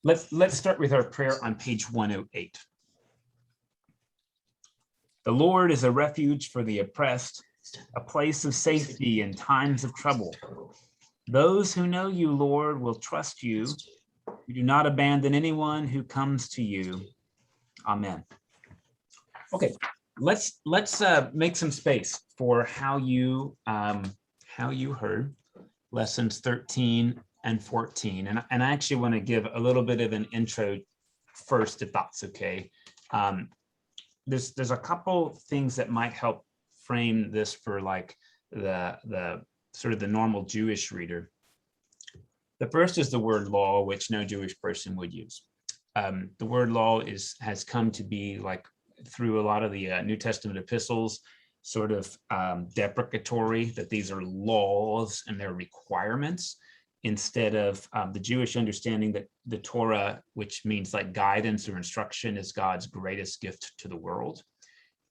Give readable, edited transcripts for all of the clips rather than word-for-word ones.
let's start with our prayer on page 108. The Lord is a refuge for the oppressed, a place of safety in times of trouble. Those who know you, Lord, will trust you. You do not abandon anyone who comes to you. Amen. Okay, let's make some space for how you heard lessons 13 and 14. And I actually want to give a little bit of an intro first, if that's okay. There's a couple things that might help frame this for like the sort of the normal Jewish reader. The first is the word law, which no Jewish person would use. The word law has come to be, like, through a lot of the New Testament epistles, sort of deprecatory, that these are laws and they're requirements, instead of the Jewish understanding that the Torah, which means like guidance or instruction, is God's greatest gift to the world.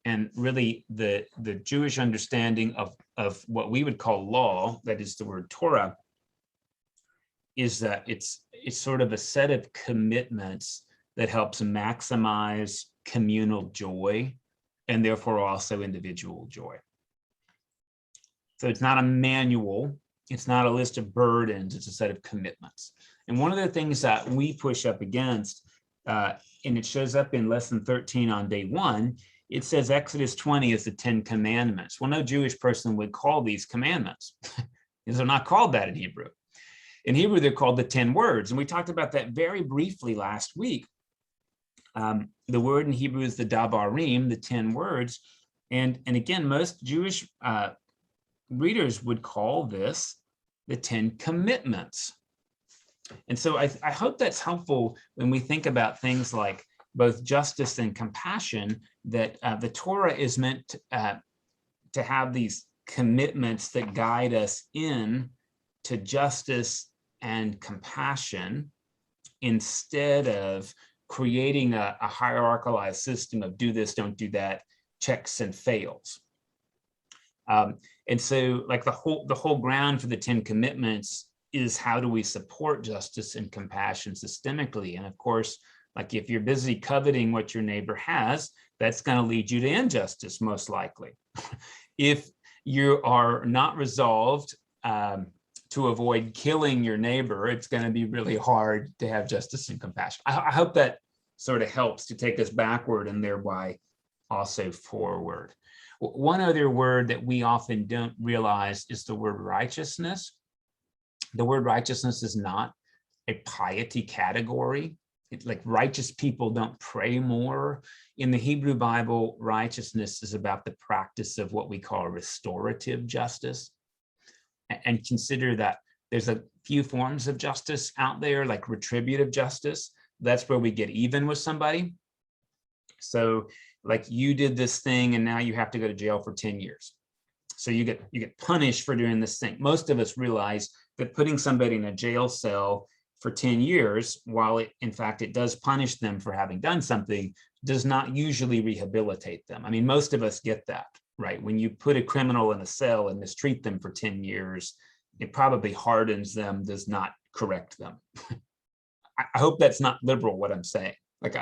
And really the Jewish understanding of what we would call law, that is the word Torah, is that it's sort of a set of commitments that helps maximize communal joy and therefore also individual joy. So it's not a manual, it's not a list of burdens, it's a set of commitments. And one of the things that we push up against, and it shows up in lesson 13 on day 1, it says Exodus 20 is the 10 commandments. Well, no Jewish person would call these commandments because they're not called that in Hebrew. In Hebrew, they're called the 10 words. And we talked about that very briefly last week. The word in Hebrew is the dabarim, the 10 words. And again, most Jewish readers would call this the 10 commitments. And so I hope that's helpful when we think about things like both justice and compassion, that the Torah is meant to have these commitments that guide us in to justice and compassion, instead of creating a hierarchicalized system of do this, don't do that, checks and fails. And so, like, the whole ground for the 10 commitments is how do we support justice and compassion systemically? And of course, like, if you're busy coveting what your neighbor has, that's going to lead you to injustice, most likely. If you are not resolved to avoid killing your neighbor, it's going to be really hard to have justice and compassion. I hope that sort of helps to take us backward and thereby also forward. One other word that we often don't realize is the word righteousness. The word righteousness is not a piety category. It's like righteous people don't pray more. In the Hebrew Bible, righteousness is about the practice of what we call restorative justice. And consider that there's a few forms of justice out there, like retributive justice. That's where we get even with somebody. So, like, you did this thing and now you have to go to jail for 10 years. So you get punished for doing this thing. Most of us realize that putting somebody in a jail cell for 10 years, while in fact it does punish them for having done something, does not usually rehabilitate them. I mean, most of us get that, right? When you put a criminal in a cell and mistreat them for 10 years, it probably hardens them, does not correct them. I hope that's not liberal, what I'm saying. Like,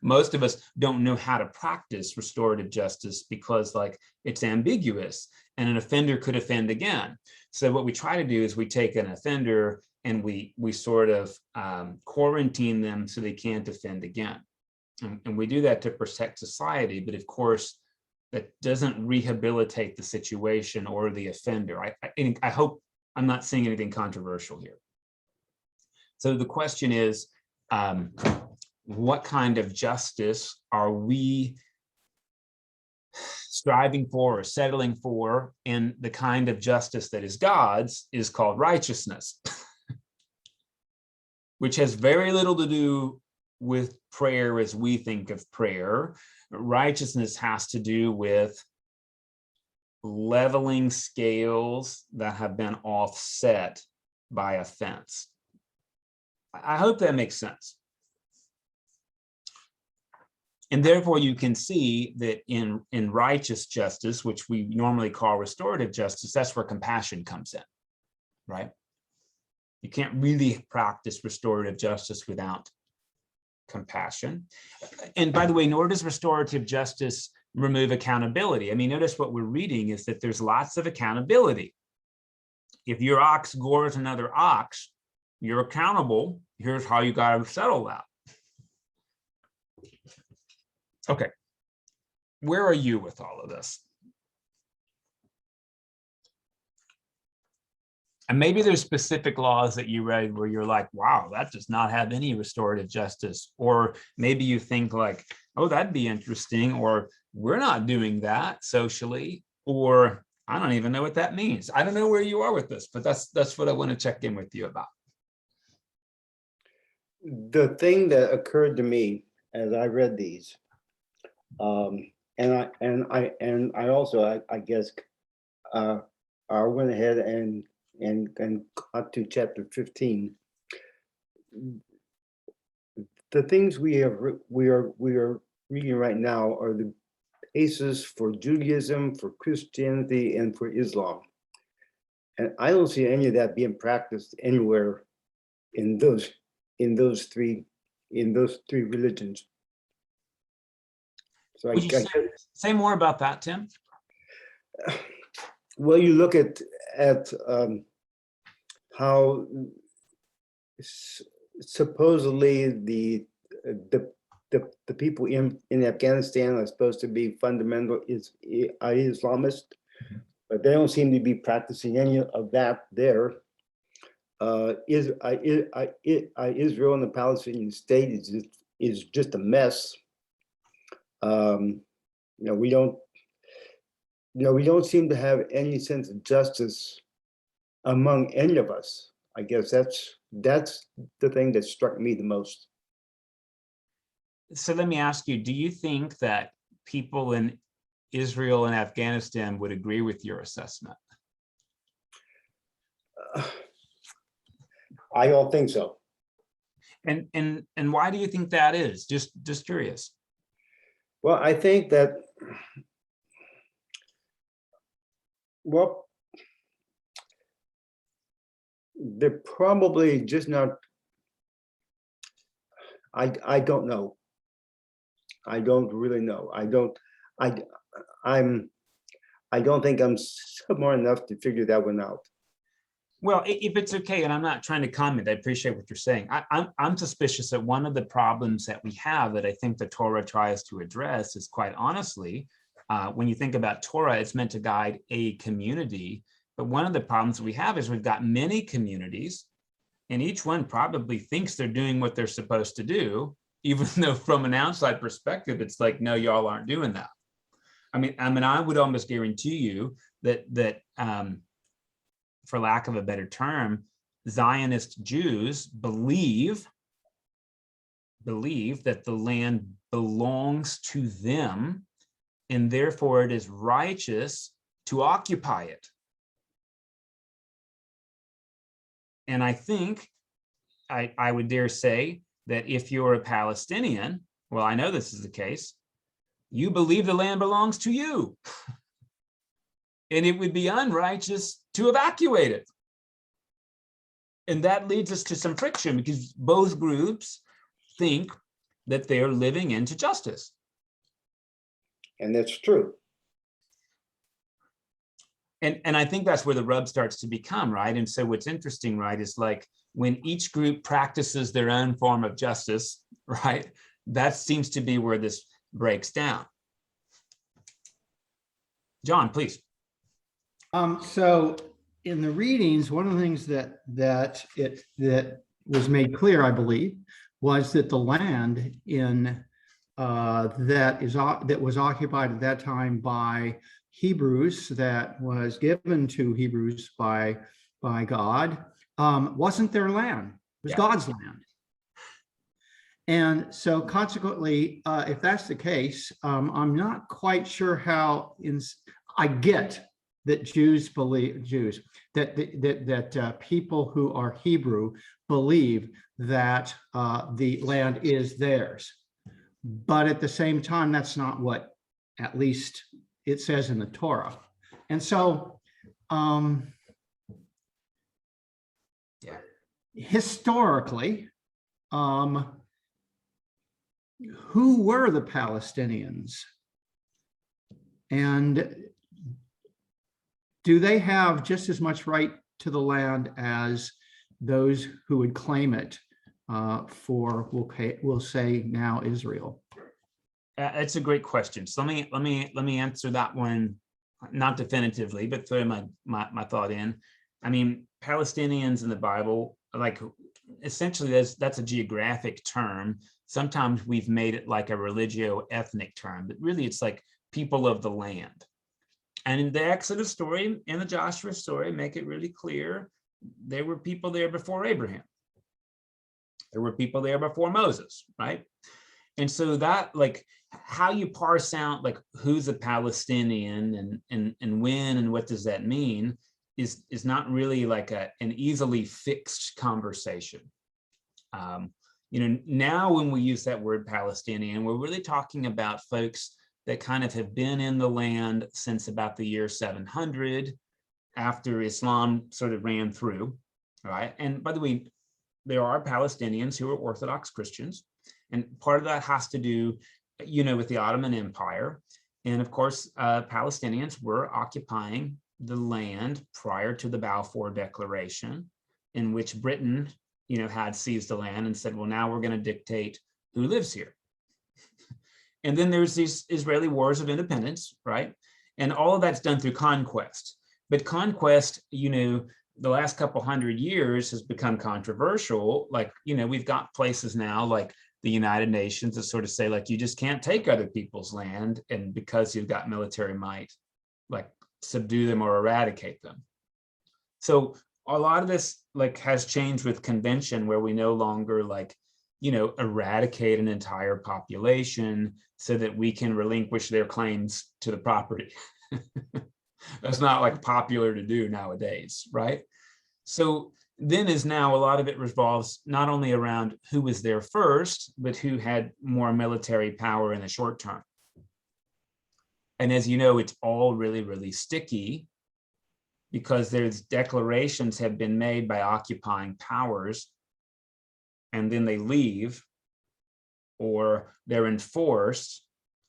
most of us don't know how to practice restorative justice because, like, it's ambiguous and an offender could offend again. So what we try to do is we take an offender and we sort of quarantine them so they can't offend again. And we do that to protect society, but of course, that doesn't rehabilitate the situation or the offender. I hope I'm not saying anything controversial here. So the question is, what kind of justice are we striving for or settling for? And the kind of justice that is God's is called righteousness, which has very little to do with prayer as we think of prayer. Righteousness has to do with leveling scales that have been offset by offense. I hope that makes sense. And therefore, you can see that in righteous justice, which we normally call restorative justice, that's where compassion comes in, right? You can't really practice restorative justice without compassion. And by the way, nor does restorative justice remove accountability. I mean, notice what we're reading is that there's lots of accountability. If your ox gores another ox, you're accountable. Here's how you got to settle that. Okay. Where are you with all of this? And maybe there's specific laws that you read where you're like, wow, that does not have any restorative justice. Or maybe you think like, oh, that'd be interesting. Or we're not doing that socially. Or I don't even know what that means. I don't know where you are with this, but that's what I want to check in with you about. The thing that occurred to me as I read these, and I also I guess I went ahead and got to chapter 15. The things we are reading right now are the basis for Judaism, for Christianity, and for Islam, and I don't see any of that being practiced anywhere in those three religions. So Would you say more about that, Tim? Well, you look at how supposedly the people in Afghanistan are supposed to be fundamental Islamist, but they don't seem to be practicing any of that there. Israel and the Palestinian state is just a mess. We don't seem to have any sense of justice among any of us. I guess that's the thing that struck me the most. So let me ask you, do you think that people in Israel and Afghanistan would agree with your assessment? I don't think so. And why do you think that is? Just curious. Well, I think that, well, they're probably just not, I don't know. I don't really know. I don't think I'm smart enough to figure that one out. Well, if it's okay, and I'm not trying to comment, I appreciate what you're saying. I'm suspicious that one of the problems that we have that I think the Torah tries to address is, quite honestly, when you think about Torah, it's meant to guide a community. But one of the problems we have is we've got many communities, and each one probably thinks they're doing what they're supposed to do, even though from an outside perspective, it's like, no, y'all aren't doing that. I mean, I would almost guarantee you that for lack of a better term, Zionist Jews believe that the land belongs to them, and therefore it is righteous to occupy it. And I think I would dare say that if you're a Palestinian, well, I know this is the case, you believe the land belongs to you. And it would be unrighteous to evacuate it. And that leads us to some friction because both groups think that they're living into justice. And that's true. And I think that's where the rub starts to become, right? And so what's interesting, right, is like when each group practices their own form of justice, right, that seems to be where this breaks down. John, please. So in the readings, one of the things that was made clear, I believe, was that the land in that was occupied at that time by Hebrews, that was given to Hebrews by God, wasn't their land. It was God's land. And so consequently, if that's the case, I'm not quite sure how I get that Jews that people who are Hebrew believe that the land is theirs. But at the same time, that's not what at least it says in the Torah. And so historically, who were the Palestinians? And do they have just as much right to the land as those who would claim it for, we'll say now, Israel? That's a great question. So let me answer that one, not definitively, but throw my thought in. I mean, Palestinians in the Bible, like, essentially that's a geographic term. Sometimes we've made it like a religio-ethnic term, but really it's like people of the land. And in the Exodus story, in the Joshua story, make it really clear, there were people there before Abraham. There were people there before Moses, right? And so that, like, how you parse out like who's a Palestinian and when and what does that mean is not really like an easily fixed conversation. Now when we use that word Palestinian, we're really talking about folks that kind of have been in the land since about the year 700, after Islam sort of ran through, right? And by the way, there are Palestinians who are Orthodox Christians, and part of that has to do, with the Ottoman Empire. And of course, Palestinians were occupying the land prior to the Balfour Declaration, in which Britain, had seized the land and said, well, now we're going to dictate who lives here. And then there's these Israeli wars of independence, right? And all of that's done through conquest. But conquest, the last couple hundred years has become controversial. Like, we've got places now like the United Nations that sort of say, like, you just can't take other people's land, and because you've got military might, like, subdue them or eradicate them. So a lot of this like has changed with convention, where we no longer like, eradicate an entire population so that we can relinquish their claims to the property. That's not like popular to do nowadays, right? So then is now a lot of it revolves not only around who was there first, but who had more military power in the short term. And as you know, it's all really, really sticky, because there's declarations have been made by occupying powers, and then they leave, or they're enforced.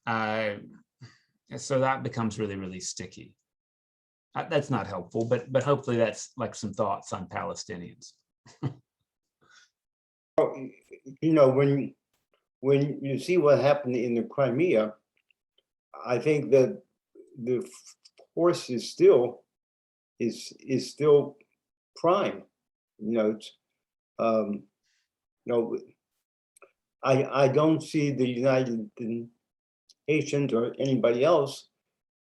So that becomes really, really sticky. That's not helpful, but hopefully that's like some thoughts on Palestinians. When you see what happened in the Crimea, I think that the force is still prime. I don't see the United Nations or anybody else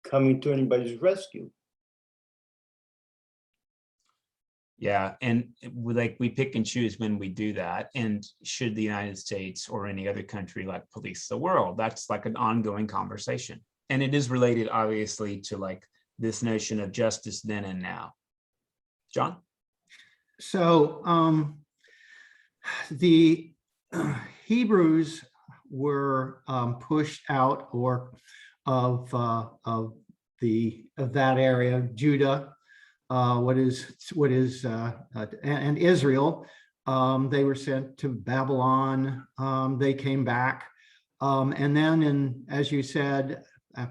coming to anybody's rescue. Yeah, and we pick and choose when we do that. And should the United States or any other country like police the world? That's like an ongoing conversation. And it is related, obviously, to like this notion of justice then and now. John? So the Hebrews were pushed out of that area, Judah, and Israel. They were sent to Babylon. They came back, and then, as you said,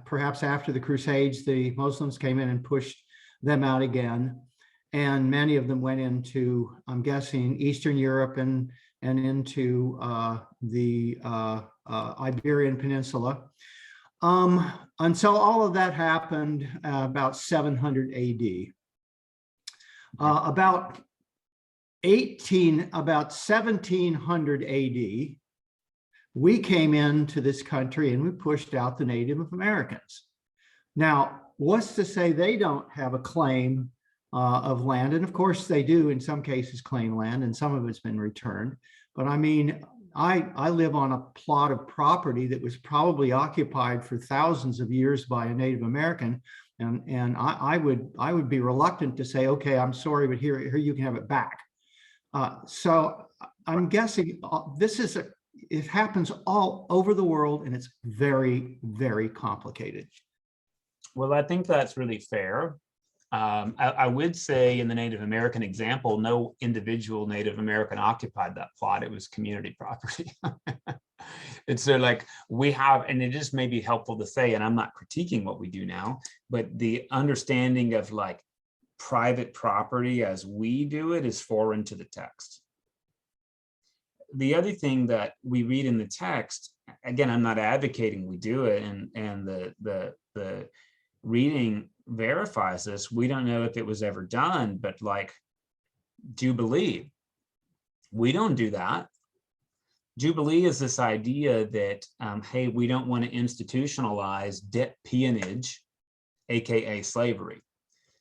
perhaps after the Crusades, the Muslims came in and pushed them out again, and many of them went into, I'm guessing, Eastern Europe and into the Iberian Peninsula. Until all of that happened about 700 AD. About 1700 AD, we came into this country and we pushed out the Native Americans. Now, what's to say they don't have a claim of land? And of course they do in some cases claim land, and some of it's been returned. But I mean, I live on a plot of property that was probably occupied for thousands of years by a Native American. And I would be reluctant to say, okay, I'm sorry, but here you can have it back. So I'm guessing it happens all over the world, and it's very, very complicated. Well, I think that's really fair. I would say in the Native American example, no individual Native American occupied that plot. It was community property. And so like we have, and it just may be helpful to say, and I'm not critiquing what we do now, but the understanding of like private property as we do it is foreign to the text. The other thing that we read in the text, again, I'm not advocating we do it, and the reading verifies this. We don't know if it was ever done, but like Jubilee, we don't do that. Jubilee is this idea that, hey, we don't want to institutionalize debt peonage, AKA slavery.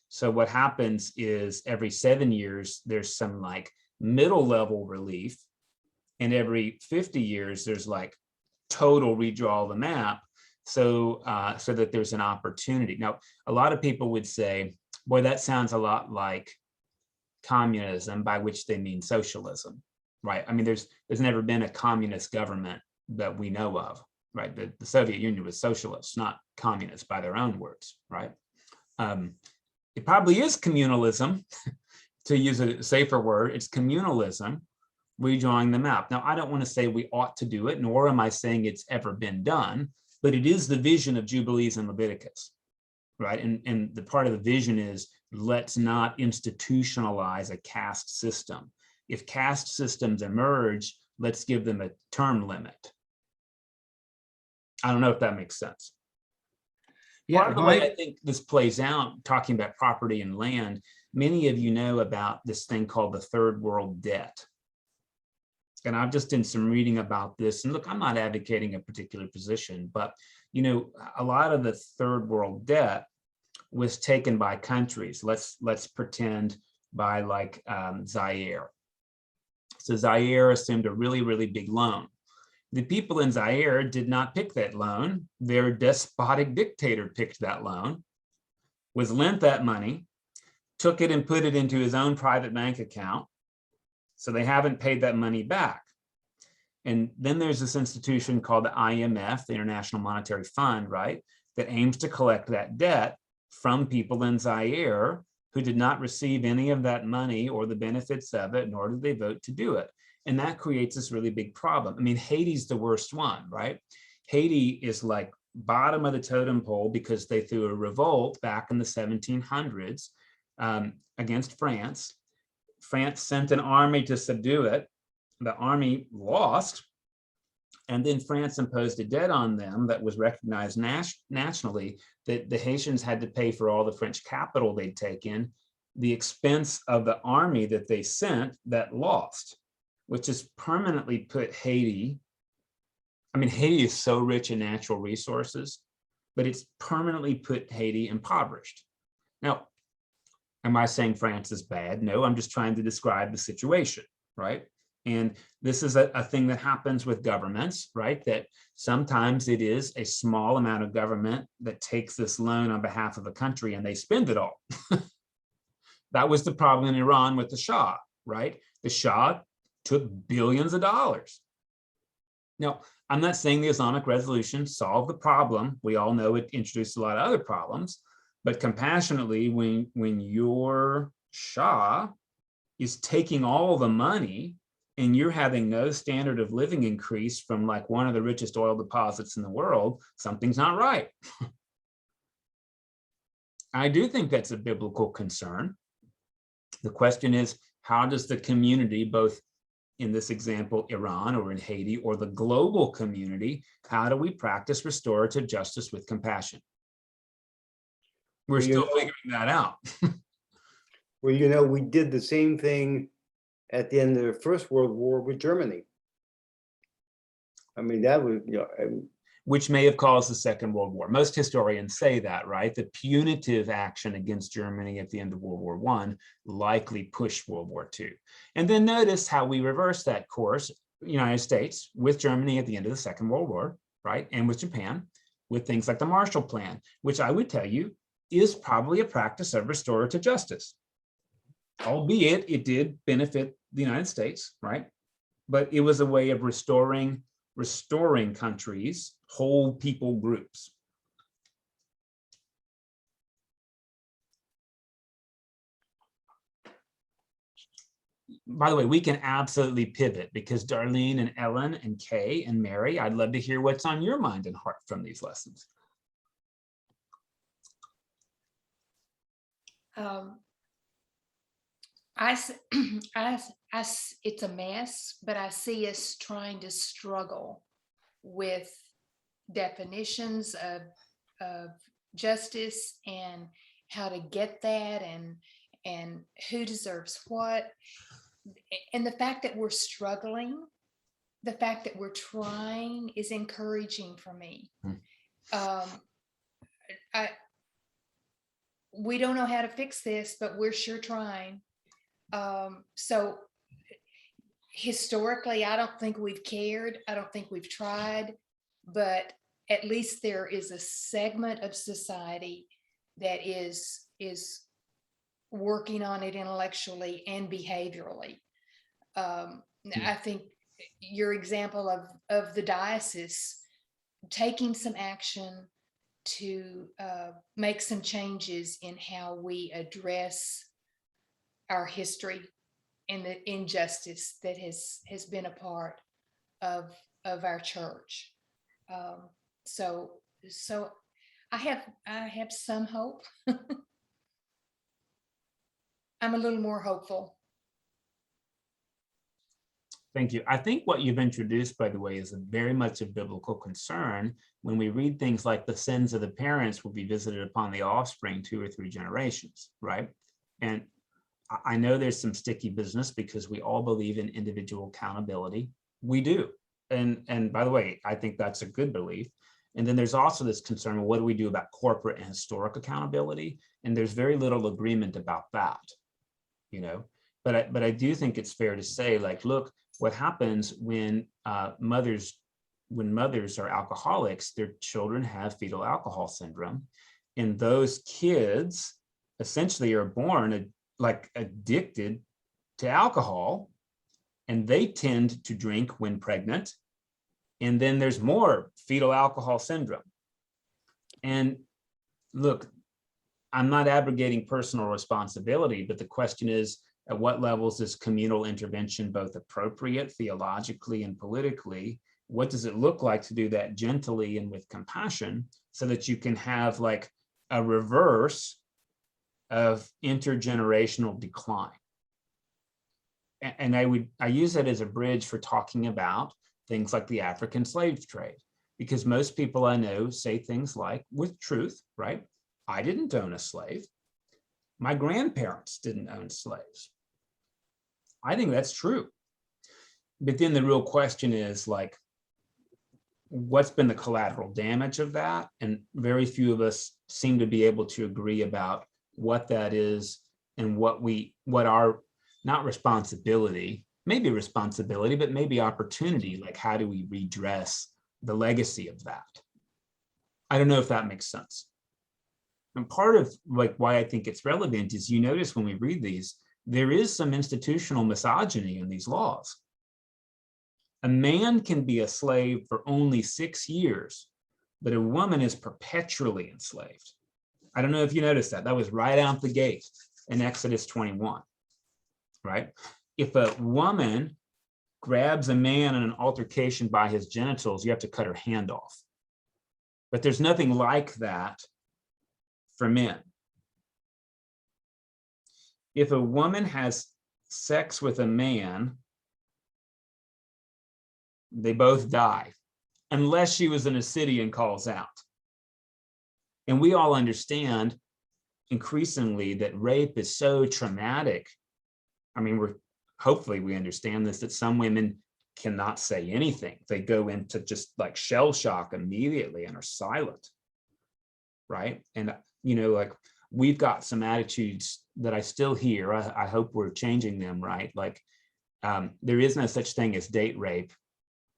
So what happens is every 7 years, there's some like middle level relief. And every 50 years, there's like total redraw of the map. So, so that there's an opportunity. Now, a lot of people would say, boy, that sounds a lot like communism, by which they mean socialism. Right. I mean, there's never been a communist government that we know of. Right. The Soviet Union was socialist, not communist by their own words. Right. It probably is communalism, to use a safer word. It's communalism, redrawing the map. Now, I don't want to say we ought to do it, nor am I saying it's ever been done, but it is the vision of Jubilees and Leviticus. Right. And the part of the vision is, let's not institutionalize a caste system. If caste systems emerge, let's give them a term limit. I don't know if that makes sense. Yeah, Part of the way I think this plays out, talking about property and land, many of you know about this thing called the third world debt. And I've just done some reading about this. And look, I'm not advocating a particular position, but you know, a lot of the third world debt was taken by countries. Let's pretend by like Zaire. So Zaire assumed a really, really big loan. The people in Zaire did not pick that loan. Their despotic dictator picked that loan, was lent that money, took it and put it into his own private bank account. So they haven't paid that money back. And then there's this institution called the IMF, the International Monetary Fund, right, that aims to collect that debt from people in Zaire who did not receive any of that money or the benefits of it, nor did they vote to do it. And that creates this really big problem. I mean, Haiti's the worst one, right? Haiti is like bottom of the totem pole because they threw a revolt back in the 1700s against France. France sent an army to subdue it. The army lost. And then France imposed a debt on them that was recognized nationally, that the Haitians had to pay for all the French capital they'd taken, the expense of the army that they sent that lost, which has permanently put Haiti, I mean, Haiti is so rich in natural resources, but it's permanently put Haiti impoverished. Now, am I saying France is bad? No, I'm just trying to describe the situation, right? And this is a thing that happens with governments, right? That sometimes it is a small amount of government that takes this loan on behalf of a country and they spend it all. That was the problem in Iran with the Shah, right? The Shah took billions of dollars. Now, I'm not saying the Islamic Revolution solved the problem. We all know it introduced a lot of other problems, but compassionately, when your Shah is taking all the money and you're having no standard of living increase from like one of the richest oil deposits in the world, something's not right. I do think that's a biblical concern. The question is, how does the community, both in this example, Iran or in Haiti or the global community, how do we practice restorative justice with compassion? We're still figuring that out. Well, you know, we did the same thing at the end of the First World War with Germany. I mean, that was, you know, which may have caused the Second World War. Most historians say that, right? The punitive action against Germany at the end of World War I likely pushed World War II. And then notice how we reversed that course, United States, with Germany at the end of the Second World War, right? And with Japan, with things like the Marshall Plan, which I would tell you is probably a practice of restorative justice. Albeit it did benefit the United States, right? But it was a way of restoring countries, whole people groups. by the way, we can absolutely pivot because Darlene and Ellen and Kay and Mary, I'd love to hear what's on your mind and heart from these lessons. It's a mess, but I see us trying to struggle with definitions of justice and how to get that and who deserves what. And the fact that we're struggling, the fact that we're trying is encouraging for me. We don't know how to fix this, but we're sure trying. So historically, I don't think we've cared. I don't think we've tried, but at least there is a segment of society that is working on it intellectually and behaviorally. I think your example of the diocese taking some action to make some changes in how we address our history and the injustice that has been a part of our church. So I have some hope. I'm a little more hopeful. Thank you. I think what you've introduced, by the way, is very much a biblical concern when we read things like the sins of the parents will be visited upon the offspring 2 or 3 generations, right? And I know there's some sticky business because we all believe in individual accountability. We do. And by the way, I think that's a good belief. And then there's also this concern, well, what do we do about corporate and historic accountability? And there's very little agreement about that, you know? But I do think it's fair to say, like, look, what happens when mothers are alcoholics, their children have fetal alcohol syndrome. And those kids essentially are born like addicted to alcohol, and they tend to drink when pregnant. And then there's more fetal alcohol syndrome. And look, I'm not abrogating personal responsibility, but the question is, at what levels is communal intervention both appropriate theologically and politically? What does it look like to do that gently and with compassion so that you can have like a reverse of intergenerational decline? And I use that as a bridge for talking about things like the African slave trade, because most people I know say things like, with truth, right? I didn't own a slave. My grandparents didn't own slaves. I think that's true. But then the real question is, like, what's been the collateral damage of that? And very few of us seem to be able to agree about what that is and what our, not responsibility, maybe responsibility, but maybe opportunity, like how do we redress the legacy of that? I don't know if that makes sense. And part of like why I think it's relevant is, you notice when we read these, there is some institutional misogyny in these laws. A man can be a slave for only 6 years, but a woman is perpetually enslaved. I don't know if you noticed that. That was right out the gate in Exodus 21, right? If a woman grabs a man in an altercation by his genitals, you have to cut her hand off. But there's nothing like that for men. If a woman has sex with a man, they both die, unless she was in a city and calls out. And we all understand increasingly that rape is so traumatic. I mean, hopefully we understand this, that some women cannot say anything. They go into just like shell shock immediately and are silent, right? And, you know, like we've got some attitudes that I still hear. I hope we're changing them, right? Like there is no such thing as date rape.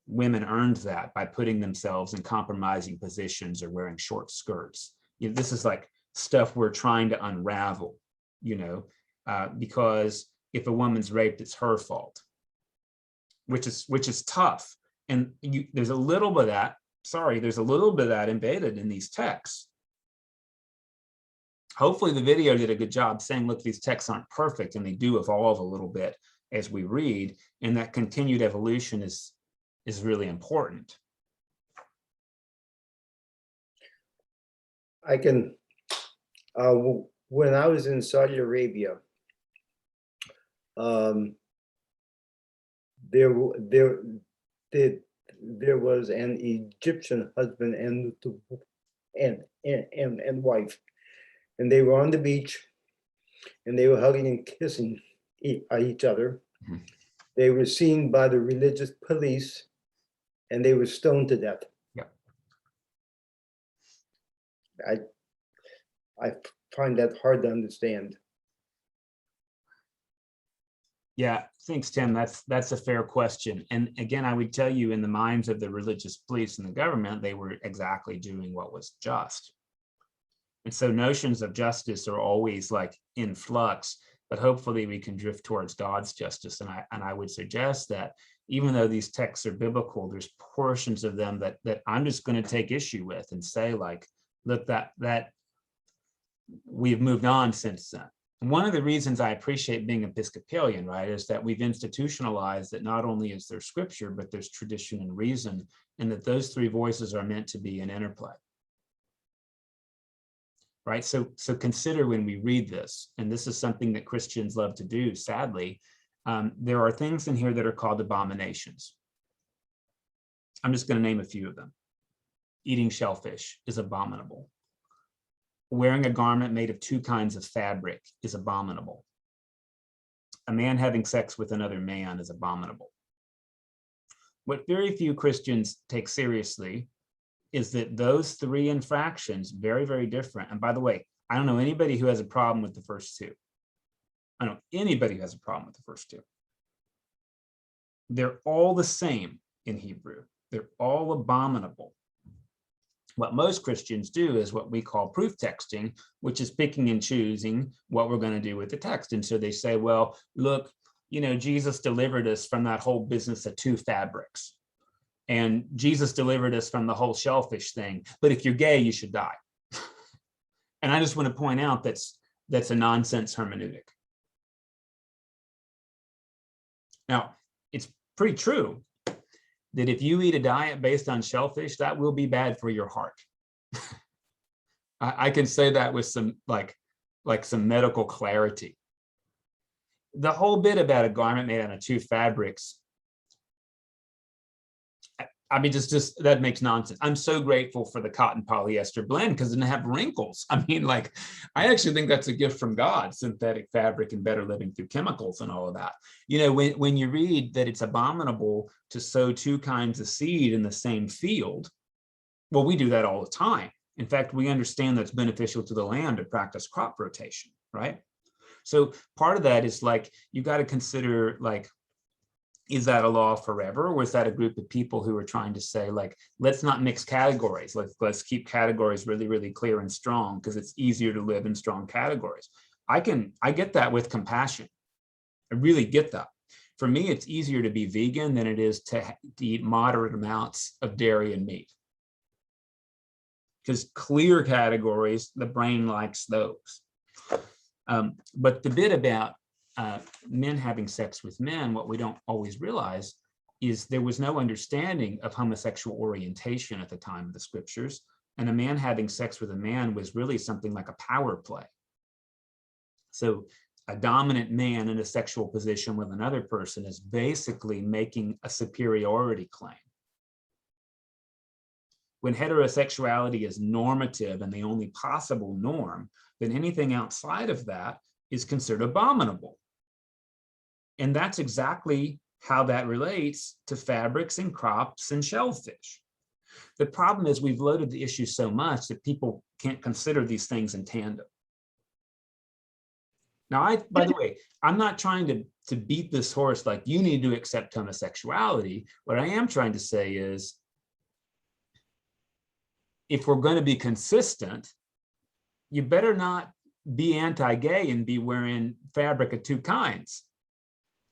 Women earned that by putting themselves in compromising positions or wearing short skirts. You know, this is like stuff we're trying to unravel, you know, because if a woman's raped, it's her fault, which is tough. And there's a little bit of that, there's a little bit of that embedded in these texts. Hopefully the video did a good job saying, look, these texts aren't perfect and they do evolve a little bit, as we read, and that continued evolution is really important. I can, when I was in Saudi Arabia, there was an Egyptian husband and wife, and they were on the beach, and they were hugging and kissing each other. Mhm. They were seen by the religious police, and they were stoned to death. Yeah. I find that hard to understand. Yeah, thanks, Tim. That's a fair question. And again, I would tell you, in the minds of the religious police and the government, they were exactly doing what was just. And so notions of justice are always like in flux, but hopefully we can drift towards God's justice. And I would suggest that even though these texts are biblical, there's portions of them that I'm just going to take issue with and say, like, look, that we've moved on since then. One of the reasons I appreciate being Episcopalian, right, is that we've institutionalized that not only is there scripture, but there's tradition and reason, and that those three voices are meant to be in interplay. Right, so consider when we read this, and this is something that Christians love to do, sadly, there are things in here that are called abominations. I'm just going to name a few of them. Eating shellfish is abominable. Wearing a garment made of two kinds of fabric is abominable. A man having sex with another man is abominable. What very few Christians take seriously is that those three infractions, very, very different. And by the way, I don't know anybody who has a problem with the first two. I don't know anybody who has a problem with the first two. They're all the same in Hebrew. They're all abominable. What most Christians do is what we call proof texting, which is picking and choosing what we're going to do with the text. And so they say, well, look, you know, Jesus delivered us from that whole business of two fabrics. And Jesus delivered us from the whole shellfish thing. But if you're gay, you should die. And I just want to point out that's a nonsense hermeneutic. Now, it's pretty true that if you eat a diet based on shellfish, that will be bad for your heart. I can say that with some like some medical clarity. The whole bit about a garment made out of two fabrics, I mean, just that makes nonsense. I'm so grateful for the cotton polyester blend because it didn't have wrinkles. I mean, like, I actually think that's a gift from God, synthetic fabric and better living through chemicals and all of that. You know, when you read that it's abominable to sow two kinds of seed in the same field, well, we do that all the time. In fact, we understand that's beneficial to the land to practice crop rotation, right? So part of that is like, you got to consider, like, is that a law forever? Or is that a group of people who are trying to say, like, let's not mix categories. Let's keep categories really, really clear and strong because it's easier to live in strong categories. I get that with compassion. I really get that. For me, it's easier to be vegan than it is to eat moderate amounts of dairy and meat. Because clear categories, the brain likes those. But the bit about men having sex with men, what we don't always realize is there was no understanding of homosexual orientation at the time of the scriptures. And a man having sex with a man was really something like a power play. So a dominant man in a sexual position with another person is basically making a superiority claim. When heterosexuality is normative and the only possible norm, then anything outside of that is considered abominable. And that's exactly how that relates to fabrics and crops and shellfish. The problem is we've loaded the issue so much that people can't consider these things in tandem. Now, by the way, I'm not trying to beat this horse like you need to accept homosexuality. What I am trying to say is, if we're going to be consistent, you better not be anti-gay and be wearing fabric of two kinds,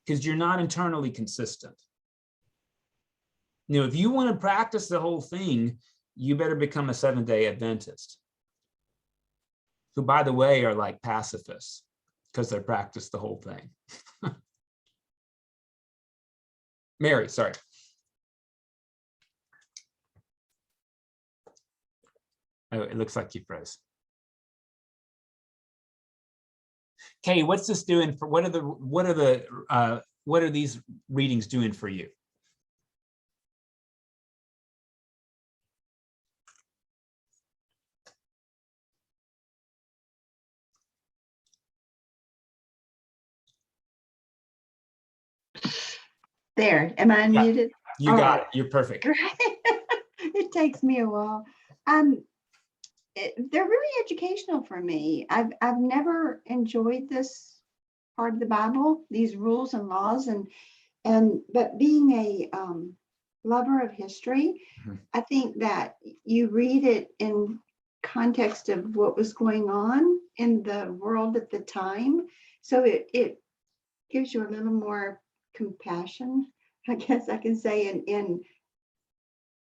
because you're not internally consistent. You know, if you want to practice the whole thing, you better become a Seventh-day Adventist, who, by the way, are like pacifists because they practice the whole thing. Mary, sorry. Oh, it looks like you froze. Kay, what's this doing for, what are these readings doing for you? There, am I unmuted? You All got right. it. You're perfect. Great. It takes me a while. They're really educational for me. I've never enjoyed this part of the Bible, these rules and laws, but being a lover of history, Mhm. I think that you read it in context of what was going on in the world at the time. So it gives you a little more compassion, I guess I can say, in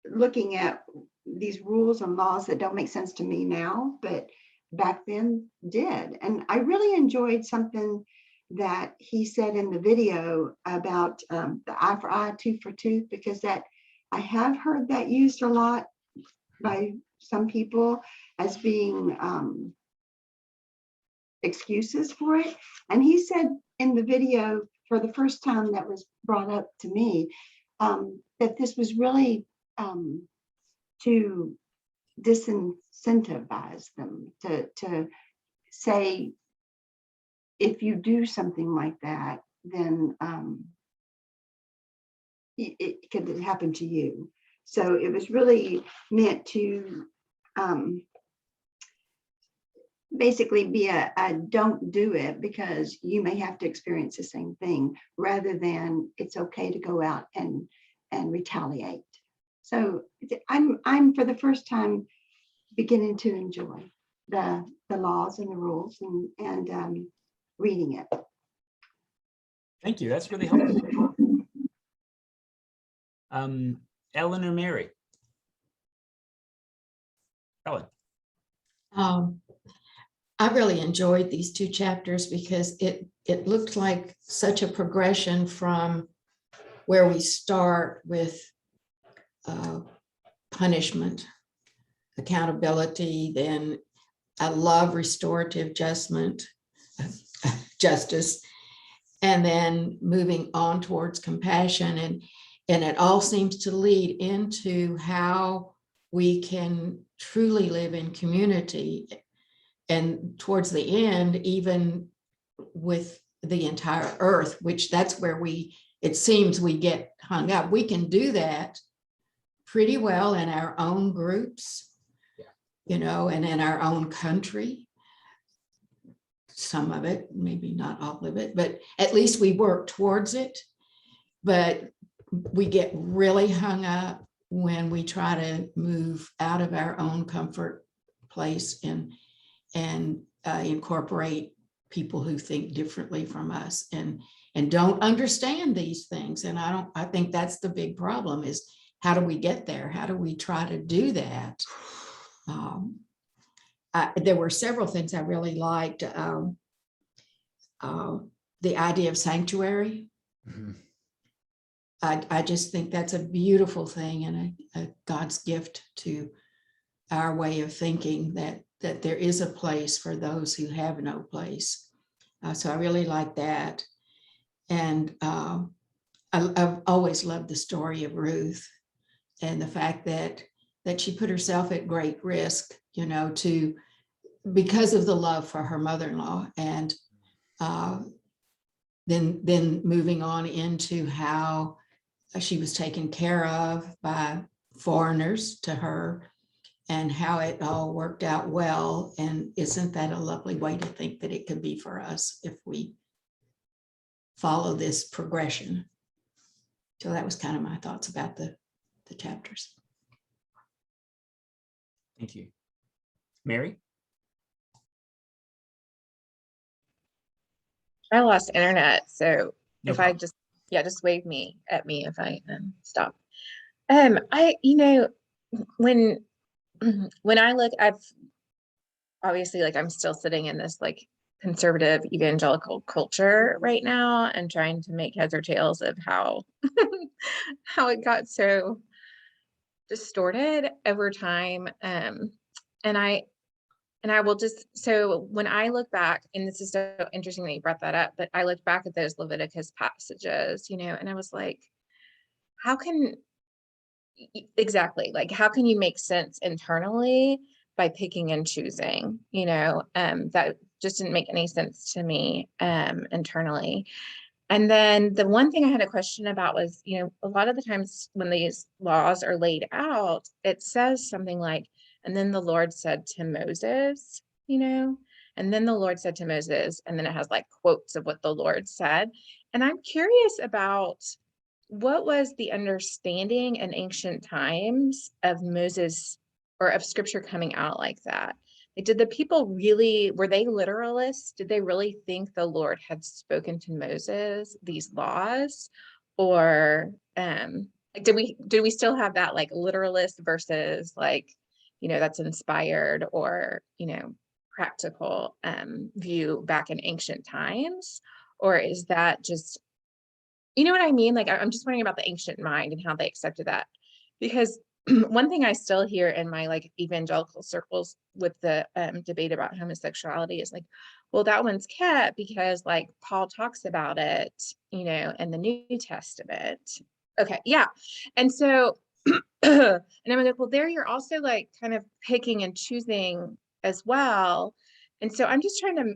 looking at these rules and laws that don't make sense to me now, but back then did. And I really enjoyed something that he said in the video about the eye for eye, tooth for tooth, because that I have heard that used a lot by some people as being excuses for it. And he said in the video, for the first time that was brought up to me, that this was really to disincentivize them, to say, if you do something like that, then it could happen to you. So it was really meant to basically be a don't do it because you may have to experience the same thing, rather than it's okay to go out and retaliate. So I'm for the first time beginning to enjoy the laws and the rules and reading it. Thank you. That's really helpful. Ellen or Mary? Ellen. I really enjoyed these two chapters because it looked like such a progression from where we start with punishment, accountability, then I love restorative justice, and then moving on towards compassion, and it all seems to lead into how we can truly live in community. And towards the end, even with the entire earth, which that's where it seems we get hung up. We can do that pretty well in our own groups, and in our own country. Some of it, maybe not all of it, but at least we work towards it. But we get really hung up when we try to move out of our own comfort place and incorporate people who think differently from us and don't understand these things. And I think that's the big problem, is how do we get there? How do we try to do that? There were several things I really liked. The idea of sanctuary. Mhm. I just think that's a beautiful thing and a God's gift to our way of thinking, that there is a place for those who have no place. So I really like that. And I've always loved the story of Ruth and the fact that she put herself at great risk, because of the love for her mother-in-law, and then moving on into how she was taken care of by foreigners to her, and how it all worked out well. And isn't that a lovely way to think that it could be for us if we follow this progression? So that was kind of my thoughts about the chapters. Thank you. Mary? I lost internet, so No if I problem. just wave at me if I stop. I when I look, I've obviously, like, I'm still sitting in this like conservative evangelical culture right now and trying to make heads or tails of how how it got so distorted over time. And I will just, so when I look back, and this is so interesting that you brought that up, but I looked back at those Leviticus passages, and I was like, how can, exactly, like, how can you make sense internally by picking and choosing, that just didn't make any sense to me internally. And then the one thing I had a question about was, a lot of the times when these laws are laid out, it says something like, and then the Lord said to Moses, and then the Lord said to Moses, and then it has like quotes of what the Lord said. And I'm curious about what was the understanding in ancient times of Moses or of scripture coming out like that? Like, did the people really, were they literalists? Did they really think the Lord had spoken to Moses these laws? Or like, did we still have that like literalist versus like, that's inspired or, practical view back in ancient times? Or is that just, you know what I mean? Like, I'm just wondering about the ancient mind and how they accepted that. Because one thing I still hear in my like evangelical circles with the debate about homosexuality is like, well, that one's kept because like Paul talks about it, in the New Testament. Okay, yeah. And so, and I'm like, well, there you're also like kind of picking and choosing as well. And so I'm just trying to,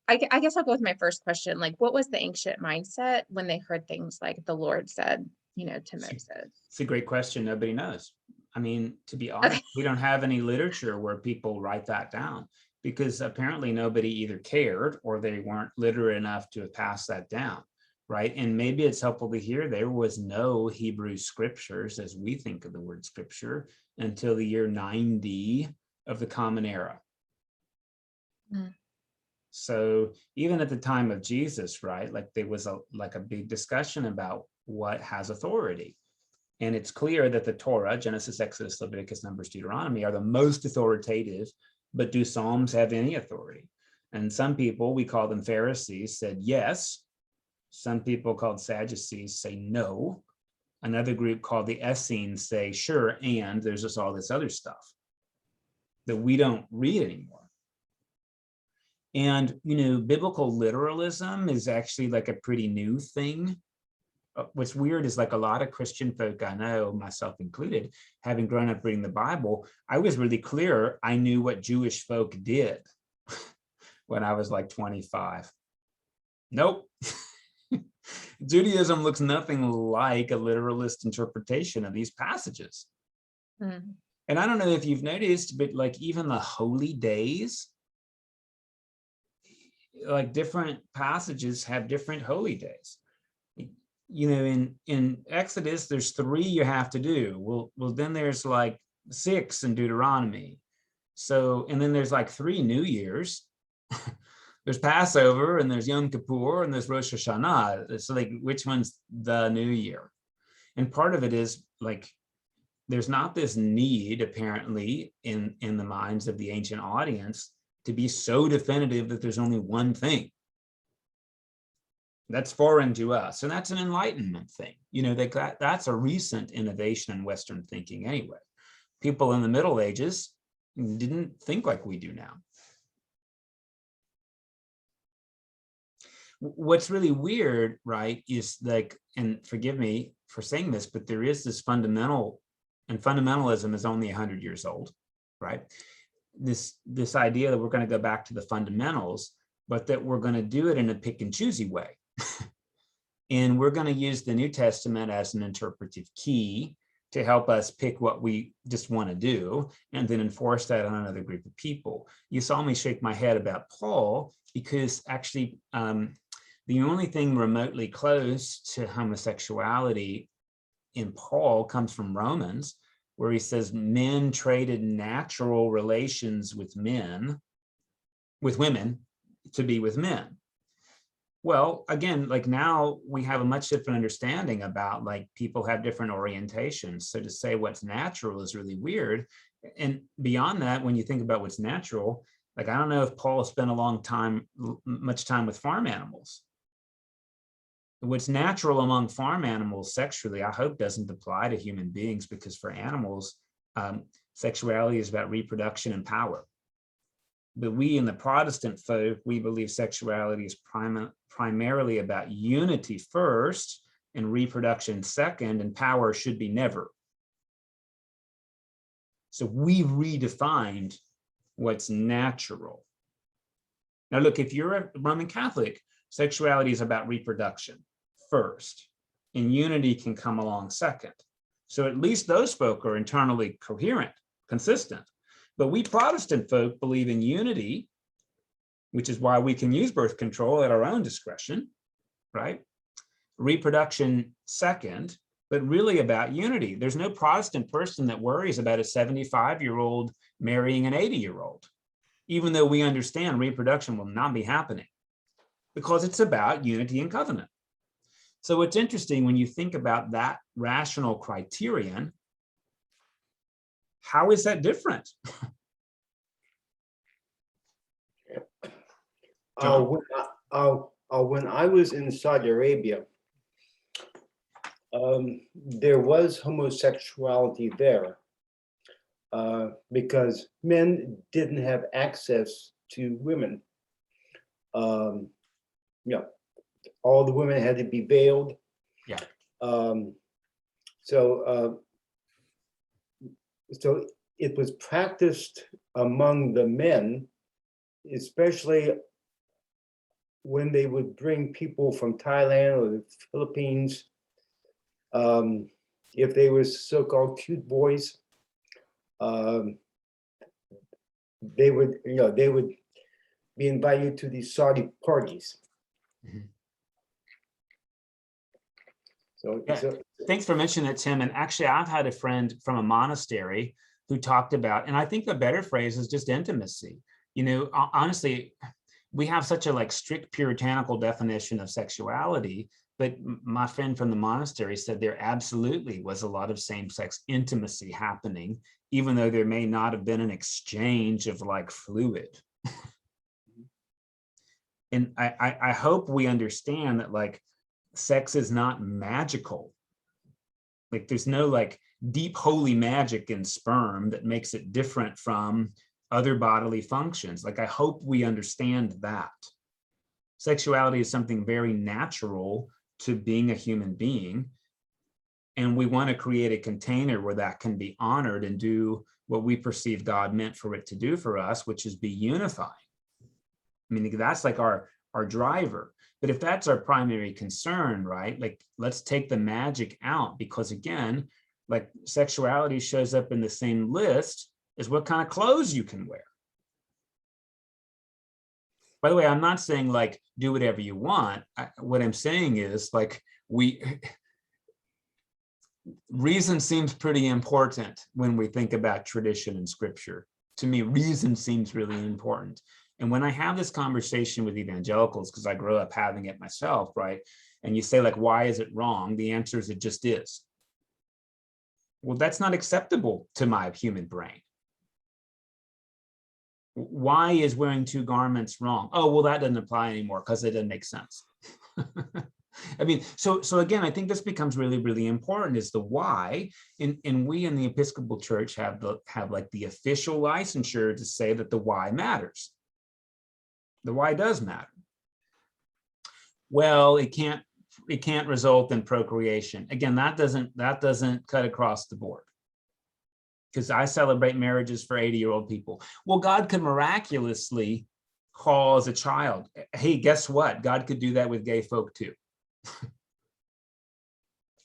I guess I'll go with my first question. Like, what was the ancient mindset when they heard things like the Lord said, to Moses? It's a great question. Nobody knows. I mean, to be honest, we don't have any literature where people write that down because apparently nobody either cared or they weren't literate enough to have passed that down, right? And maybe it's helpful to hear there was no Hebrew scriptures as we think of the word scripture until the year 90 of the Common Era. So even at the time of Jesus, right, like there was a big discussion about what has authority. And it's clear that the Torah, Genesis, Exodus, Leviticus, Numbers, Deuteronomy, are the most authoritative, but do Psalms have any authority? And some people, we call them Pharisees, said yes. Some people called Sadducees say no. Another group called the Essenes say sure, and there's just all this other stuff that we don't read anymore. And, biblical literalism is actually like a pretty new thing. What's weird is like a lot of Christian folk I know, myself included, having grown up reading the Bible, I was really clear. I knew what Jewish folk did when I was like 25. Nope. Judaism looks nothing like a literalist interpretation of these passages. And I don't know if you've noticed, but like even the holy days, like different passages have different holy days. In Exodus, there's 3 you have to do. Well, then there's like 6 in Deuteronomy. So, and then there's like 3 New Years. There's Passover and there's Yom Kippur and there's Rosh Hashanah. So like, which one's the New Year? And part of it is like, there's not this need apparently in the minds of the ancient audience to be so definitive that there's only one thing. That's foreign to us. And that's an Enlightenment thing. That's a recent innovation in Western thinking anyway. People in the Middle Ages didn't think like we do now. What's really weird, right, is like, and forgive me for saying this, but there is this fundamental, and fundamentalism is only 100 years old, right? This idea that we're going to go back to the fundamentals, but that we're going to do it in a pick and choosy way. And we're going to use the New Testament as an interpretive key to help us pick what we just want to do and then enforce that on another group of people. You saw me shake my head about Paul because actually the only thing remotely close to homosexuality in Paul comes from Romans, where he says men traded natural relations with women to be with men. Well, again, like now we have a much different understanding about like people have different orientations. So to say what's natural is really weird. And beyond that, when you think about what's natural, Like, I don't know if Paul spent much time with farm animals. What's natural among farm animals sexually, I hope doesn't apply to human beings, because for animals, sexuality is about reproduction and power. But we in the Protestant folk, we believe sexuality is primarily about unity first and reproduction second, and power should be never. So we've redefined what's natural. Now, look, if you're a Roman Catholic, sexuality is about reproduction first, and unity can come along second. So at least those folk are internally coherent, consistent. But we Protestant folk believe in unity, which is why we can use birth control at our own discretion, right? Reproduction second, but really about unity. There's no Protestant person that worries about a 75-year-old marrying an 80-year-old, even though we understand reproduction will not be happening, because it's about unity and covenant. So it's interesting when you think about that rational criterion, how is that different? When I was in Saudi Arabia, there was homosexuality there because men didn't have access to women. All the women had to be veiled. Yeah. So it was practiced among the men, especially when they would bring people from Thailand or the Philippines. If they were so-called cute boys, they would be invited to these Saudi parties. Mhm. So, Yeah. Thanks for mentioning that, Tim. And actually, I've had a friend from a monastery who talked about, and I think the better phrase is just intimacy. Honestly, we have such a strict puritanical definition of sexuality, but my friend from the monastery said there absolutely was a lot of same-sex intimacy happening, even though there may not have been an exchange of fluid. And I hope we understand that sex is not magical. There's no deep holy magic in sperm that makes it different from other bodily functions. I hope we understand that. Sexuality is something very natural to being a human being. And we want to create a container where that can be honored and do what we perceive God meant for it to do for us, which is be unified. I mean, that's our driver. But if that's our primary concern, right, let's take the magic out, because again, sexuality shows up in the same list as what kind of clothes you can wear. By the way, I'm not saying do whatever you want. What I'm saying is reason seems pretty important when we think about tradition and scripture. To me, reason seems really important. And when I have this conversation with evangelicals, because I grew up having it myself, right? And you say why is it wrong? The answer is it just is. Well, that's not acceptable to my human brain. Why is wearing two garments wrong? Oh, well, that doesn't apply anymore because it doesn't make sense. I mean, so again, I think this becomes really, really important, is the why. And we in the Episcopal Church have the official licensure to say that the why matters. The why does matter. Well, it can't result in procreation. Again, that doesn't cut across the board, because I celebrate marriages for 80-year-old people. Well, God could miraculously cause a child. Hey, guess what? God could do that with gay folk too.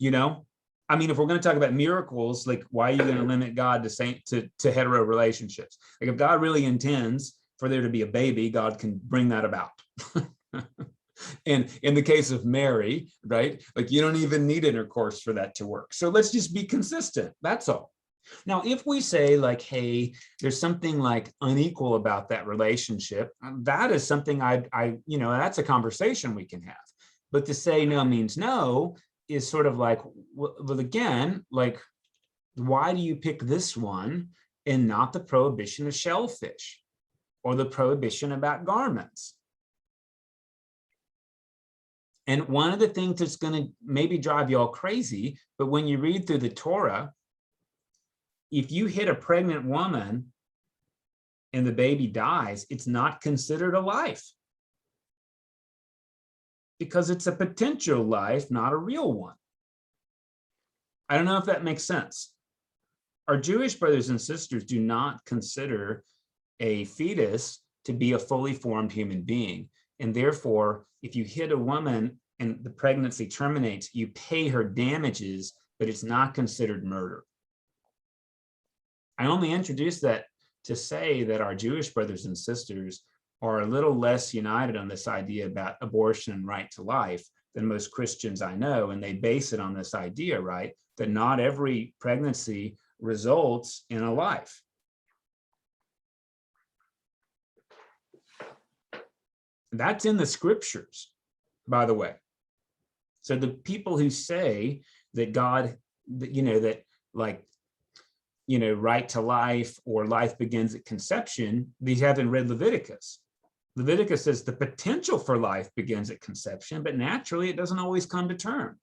I mean, if we're going to talk about miracles, why are you going to limit God to hetero relationships? If God really intends for there to be a baby, God can bring that about. And in the case of Mary, right, you don't even need intercourse for that to work. So let's just be consistent. That's all. Now, if we say hey, there's something unequal about that relationship, that is something that's a conversation we can have. But to say no means no is sort of well, again, why do you pick this one and not the prohibition of shellfish? or the prohibition about garments. And one of the things that's going to maybe drive you all crazy, but when you read through the Torah, if you hit a pregnant woman and the baby dies, it's not considered a life, because it's a potential life, not a real one. I don't know if that makes sense. Our Jewish brothers and sisters do not consider a fetus to be a fully formed human being. And therefore, if you hit a woman and the pregnancy terminates, you pay her damages, but it's not considered murder. I only introduced that to say that our Jewish brothers and sisters are a little less united on this idea about abortion and right to life than most Christians I know. And they base it on this idea, right, that not every pregnancy results in a life. That's in the scriptures, by the way. So the people who say that God, that like, right to life or life begins at conception, these haven't read Leviticus. Leviticus says the potential for life begins at conception, but naturally it doesn't always come to term.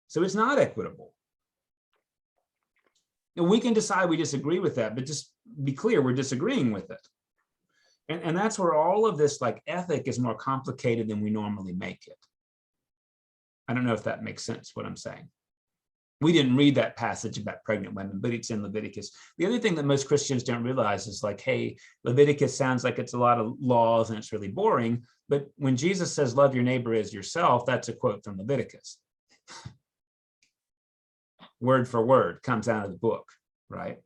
So it's not equitable. And we can decide we disagree with that, but just be clear, we're disagreeing with it. And that's where all of this like ethic is more complicated than we normally make it. I don't know if that makes sense, what I'm saying. We didn't read that passage about pregnant women, but it's in Leviticus. The other thing that most Christians don't realize is like, hey, Leviticus sounds like it's a lot of laws and it's really boring. But when Jesus says, love your neighbor as yourself, that's a quote from Leviticus. Word for word comes out of the book, right?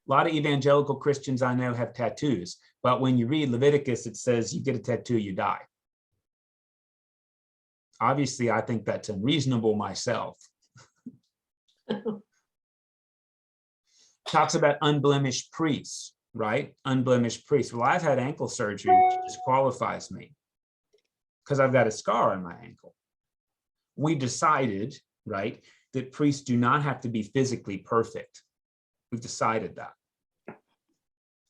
A lot of evangelical Christians I know have tattoos, but when you read Leviticus, it says you get a tattoo, you die. Obviously, I think that's unreasonable myself. Talks about unblemished priests, right? Unblemished priests. Well, I've had ankle surgery, which disqualifies me because I've got a scar on my ankle. We decided, right, that priests do not have to be physically perfect. We've decided that.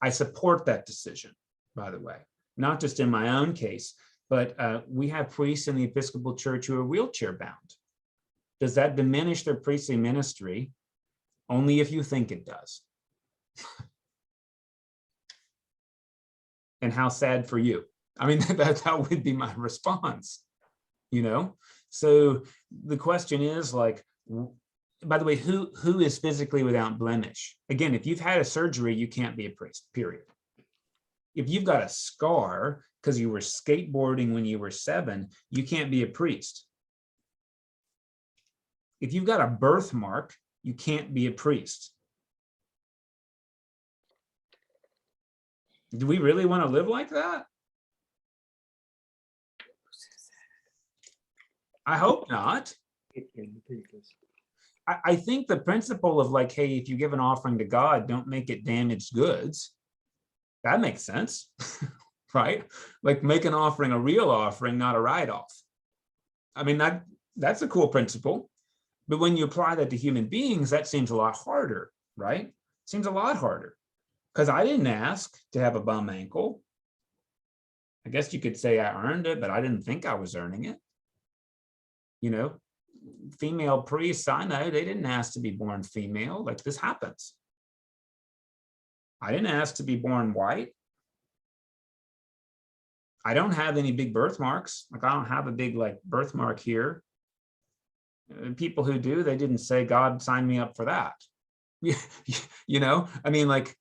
I support that decision, by the way, not just in my own case, but we have priests in the Episcopal Church who are wheelchair bound. Does that diminish their priestly ministry? Only if you think it does. And how sad for you. I mean, that would be my response, So the question is like, by the way, who is physically without blemish? Again, if you've had a surgery, you can't be a priest, period. If you've got a scar because you were skateboarding when you were 7, you can't be a priest. If you've got a birthmark, you can't be a priest. Do we really want to live like that? I hope not. I think the principle of like, hey, if you give an offering to God, don't make it damaged goods. That makes sense, right? Like make an offering a real offering, not a write-off. I mean, that's a cool principle. But when you apply that to human beings, that seems a lot harder, right? Seems a lot harder. Because I didn't ask to have a bum ankle. I guess you could say I earned it, but I didn't think I was earning it. Female priests, I know, they didn't ask to be born female. Like this happens. I didn't ask to be born white. I don't have any big birthmarks. Like I don't have a big like birthmark here. People who do, they didn't say, God signed me up for that. I mean, like,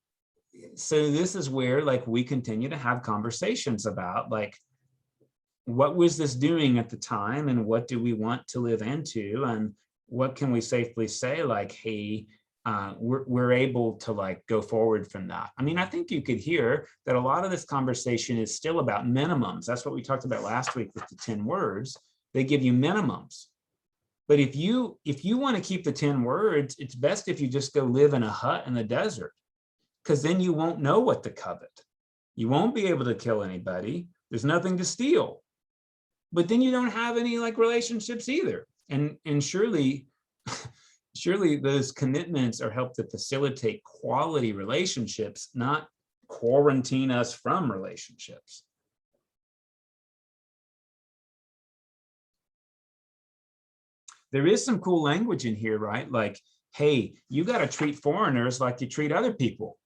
so this is where like we continue to have conversations about like, what was this doing at the time and what do we want to live into? And what can we safely say like, hey, we're able to like go forward from that. I mean, I think you could hear that a lot of this conversation is still about minimums. That's what we talked about last week with the 10 words. They give you minimums. But if you want to keep the 10 words, it's best if you just go live in a hut in the desert, because then you won't know what to covet. You won't be able to kill anybody. There's nothing to steal. But then you don't have any like relationships either. And surely those commitments are helped to facilitate quality relationships, not quarantine us from relationships. There is some cool language in here, right? Like, hey, you got to treat foreigners like you treat other people.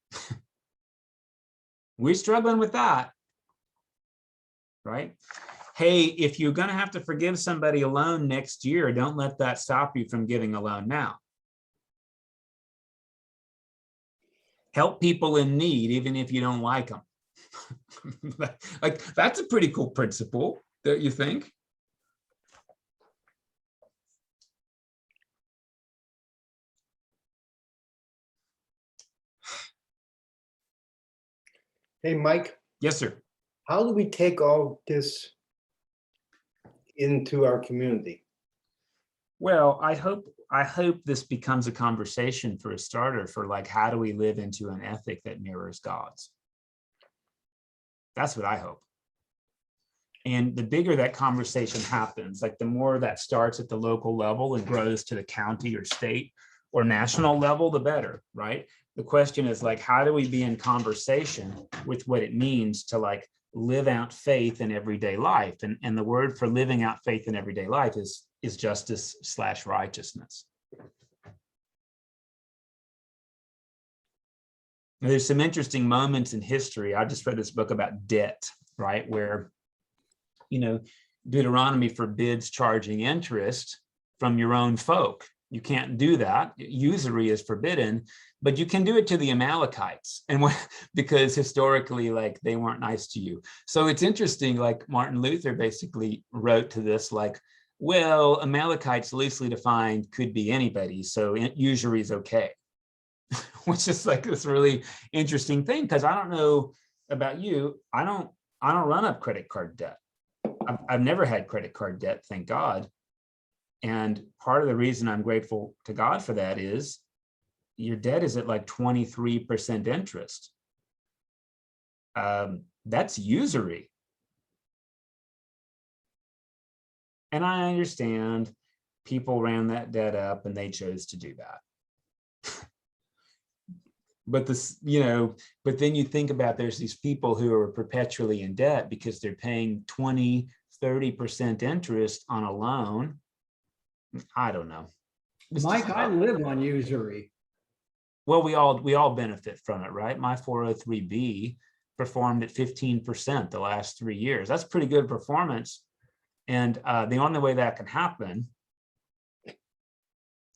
We're struggling with that, right? Hey, if you're going to have to forgive somebody a loan next year, don't let that stop you from giving a loan now. Help people in need, even if you don't like them. Like, that's a pretty cool principle, don't you think? Hey, Mike, Yes, sir. how do we take all this into our community? Well, I hope this becomes a conversation for a starter for like, how do we live into an ethic that mirrors God's? That's what I hope. And the bigger that conversation happens, like the more that starts at the local level and grows to the county or state or national level, the better, right? The question is like, how do we be in conversation with what it means to like live out faith in everyday life? And the word for living out faith in everyday life is justice/righteousness. There's some interesting moments in history. I just read this book about debt, right? Where, you know, Deuteronomy forbids charging interest from your own folk. You can't do that. Usury is forbidden, but you can do it to the Amalekites, and because historically, like, they weren't nice to you. So it's interesting, like Martin Luther basically wrote to this, like, well, Amalekites loosely defined could be anybody, so usury is okay. Which is like this really interesting thing, because I don't know about you, I don't run up credit card debt. I've never had credit card debt, thank God. And part of the reason I'm grateful to God for that is your debt is at like 23% interest. That's usury. And I understand people ran that debt up and they chose to do that. But this, you know, but then you think about there's these people who are perpetually in debt because they're paying 20-30% interest on a loan. I don't know. Mike, I live on usury. Well, we all benefit from it, right? My 403B performed at 15% the last 3 years. That's pretty good performance. And the only way that can happen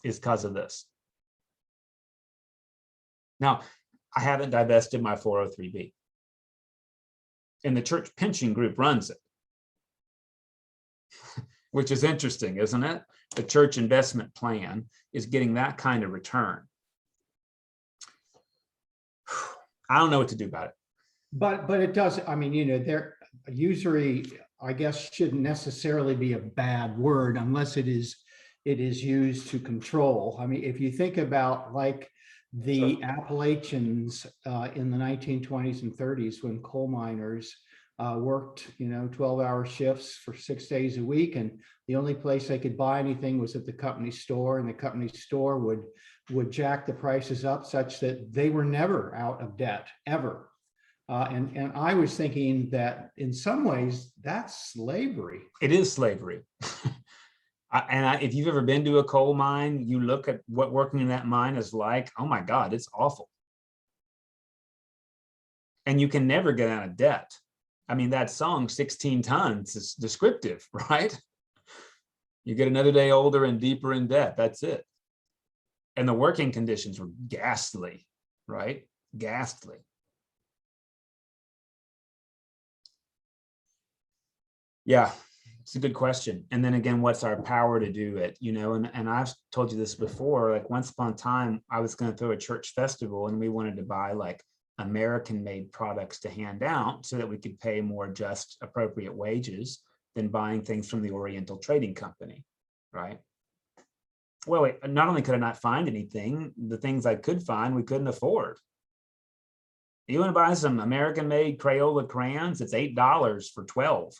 is because of this. Now, I haven't divested my 403B. And the church pension group runs it. Which is interesting, isn't it? The church investment plan is getting that kind of return. I don't know what to do about it. But it does, I mean, you know, usury, I guess, shouldn't necessarily be a bad word unless it is used to control. I mean, if you think about like the Appalachians in the 1920s and 30s, when coal miners worked, you know, 12-hour shifts for 6 days a week, and the only place they could buy anything was at the company store, and the company store would jack the prices up such that they were never out of debt, ever. And I was thinking that in some ways that's slavery. It is slavery. If you've ever been to a coal mine, you look at what working in that mine is like, oh my God, it's awful. And you can never get out of debt. I mean, that song, 16 tons, is descriptive, right? You get another day older and deeper in debt, that's it. And the working conditions were ghastly, right? Ghastly. Yeah, it's a good question. And then again, what's our power to do it? You know, and I've told you this before, like once upon a time, I was going to throw a church festival and we wanted to buy like American-made products to hand out so that we could pay more just, appropriate wages than buying things from the Oriental Trading Company, right? Well, not only could I not find anything, the things I could find, we couldn't afford. You want to buy some American-made Crayola crayons? It's $8 for 12.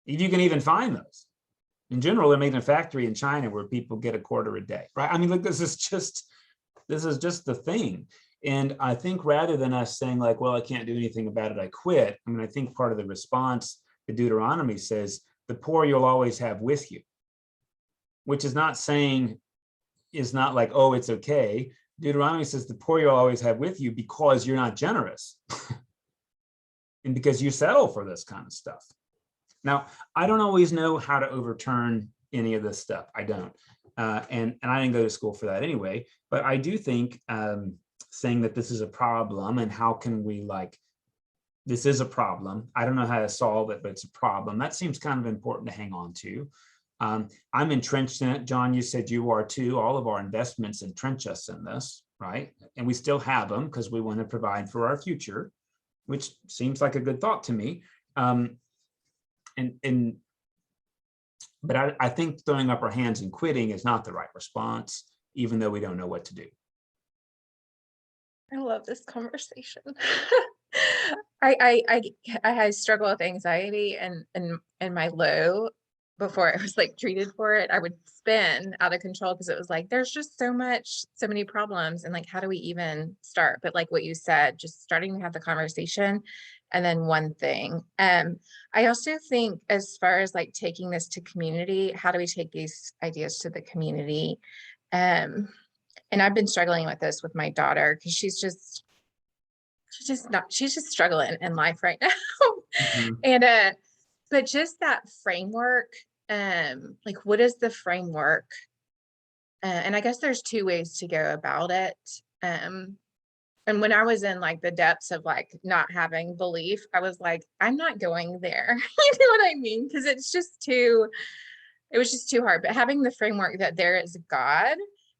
If you can even find those. In general, they're made in a factory in China where people get a quarter a day, right? I mean, look, this is just the thing. And I think rather than us saying like, well, I can't do anything about it, I quit. I mean, I think part of the response to Deuteronomy says, the poor you'll always have with you, which is not saying, is not like, oh, it's okay. Deuteronomy says the poor you'll always have with you because you're not generous and because you settle for this kind of stuff. Now, I don't always know how to overturn any of this stuff. I don't. And I didn't go to school for that anyway, but I do think saying that this is a problem and how can we like, this is a problem. I don't know how to solve it, but it's a problem. That seems kind of important to hang on to. I'm entrenched in it. John, you said you are too. All of our investments entrench us in this, right? And we still have them because we want to provide for our future, which seems like a good thought to me. But I think throwing up our hands and quitting is not the right response, even though we don't know what to do. I love this conversation. I struggle with anxiety and my low before I was like treated for it. I would spin out of control because it was like, there's just so many problems. And like, how do we even start? But like what you said, just starting to have the conversation. And then one thing, I also think as far as like taking this to community, how do we take these ideas to the community? And I've been struggling with this with my daughter because she's just struggling in life right now. Mhm. And but just that framework, like what is the framework? And I guess there's two ways to go about it. And when I was in like the depths of like not having belief, I was like, I'm not going there. You know what I mean? Because it was just too hard. But having the framework that there is God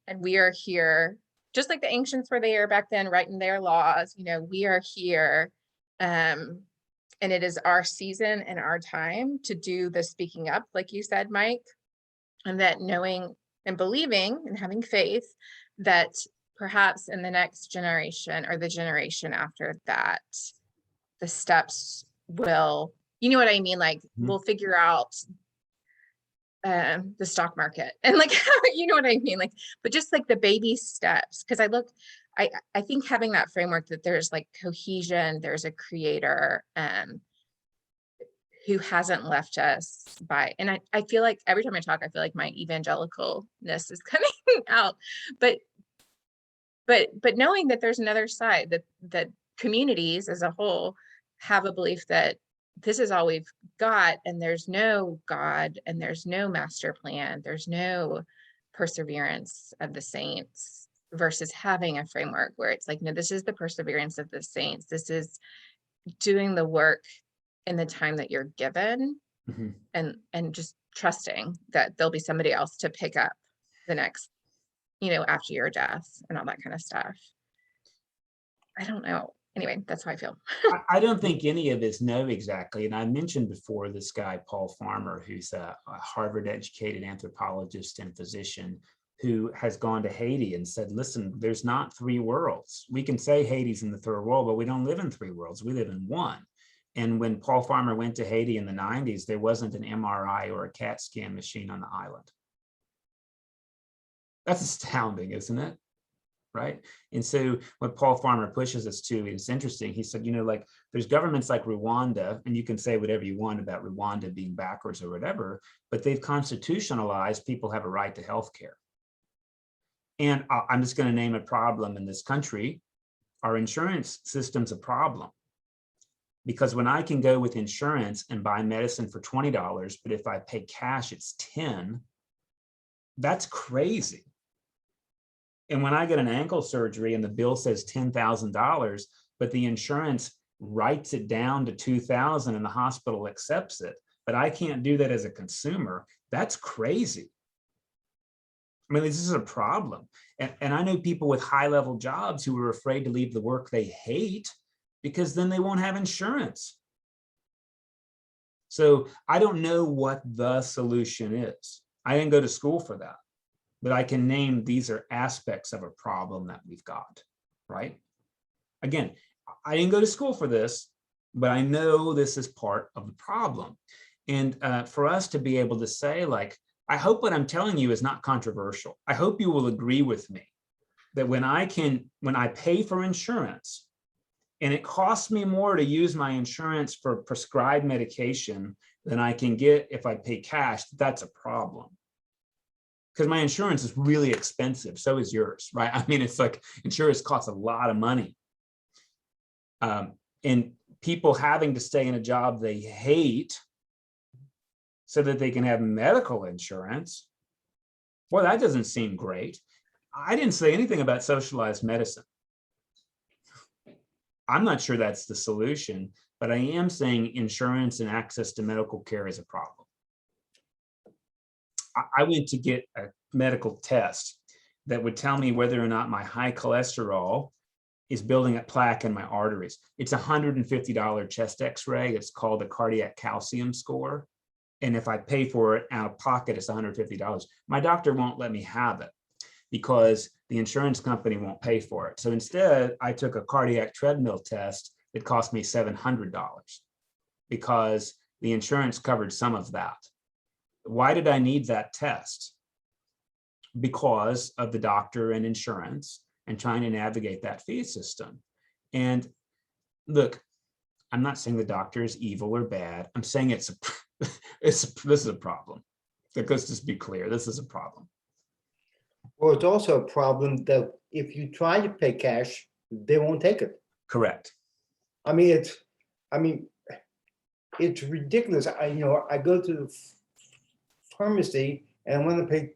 and we are here, just like the ancients were there back then, writing their laws, you know, we are here. And it is our season and our time to do the speaking up, like you said, Mike, and that knowing and believing and having faith that perhaps in the next generation or the generation after that, the steps will, you know what I mean? Like we'll figure out the stock market and like, you know what I mean? Like, but just like the baby steps, because I think having that framework that there's like cohesion, there's a creator who hasn't left us by, and I feel like every time I talk, I feel like my evangelicalness is coming out, but knowing that there's another side, that communities as a whole have a belief that this is all we've got and there's no God and there's no master plan, there's no perseverance of the saints, versus having a framework where it's like, no, this is the perseverance of the saints. This is doing the work in the time that you're given, and just trusting that there'll be somebody else to pick up the next, you know, after your death and all that kind of stuff. I don't know. Anyway, that's how I feel. I don't think any of us know exactly. And I mentioned before this guy, Paul Farmer, who's a Harvard educated anthropologist and physician who has gone to Haiti and said, listen, there's not three worlds. We can say Haiti's in the third world, but we don't live in three worlds. We live in one. And when Paul Farmer went to Haiti in the 90s, there wasn't an MRI or a CAT scan machine on the island. That's astounding, isn't it? Right. And so what Paul Farmer pushes us to, it's interesting. He said, you know, like there's governments like Rwanda, and you can say whatever you want about Rwanda being backwards or whatever, but they've constitutionalized people have a right to health care. And I'm just going to name a problem in this country. Our insurance system's a problem. Because when I can go with insurance and buy medicine for $20, but if I pay cash, it's $10, that's crazy. And when I get an ankle surgery and the bill says $10,000, but the insurance writes it down to $2,000 and the hospital accepts it, but I can't do that as a consumer, that's crazy. I mean, this is a problem. And I know people with high-level jobs who are afraid to leave the work they hate because then they won't have insurance. So I don't know what the solution is. I didn't go to school for that, but I can name these are aspects of a problem that we've got, right? Again, I didn't go to school for this, but I know this is part of the problem. And for us to be able to say, like, I hope what I'm telling you is not controversial. I hope you will agree with me that when I pay for insurance and it costs me more to use my insurance for prescribed medication than I can get if I pay cash, that's a problem. Because my insurance is really expensive. So is yours, right? I mean, it's like insurance costs a lot of money. And people having to stay in a job they hate so that they can have medical insurance. Well, that doesn't seem great. I didn't say anything about socialized medicine. I'm not sure that's the solution, but I am saying insurance and access to medical care is a problem. I went to get a medical test that would tell me whether or not my high cholesterol is building up plaque in my arteries. It's a $150 chest x-ray. It's called a cardiac calcium score. And if I pay for it out of pocket, it's $150. My doctor won't let me have it because the insurance company won't pay for it. So instead, I took a cardiac treadmill test that cost me $700 because the insurance covered some of that. Why did I need that test? Because of the doctor and insurance and trying to navigate that fee system. And look, I'm not saying the doctor is evil or bad. I'm saying this is a problem. Let's just be clear, this is a problem. Well, it's also a problem that if you try to pay cash, they won't take it. Correct. I mean, it's ridiculous. I go to the pharmacy and I want to pay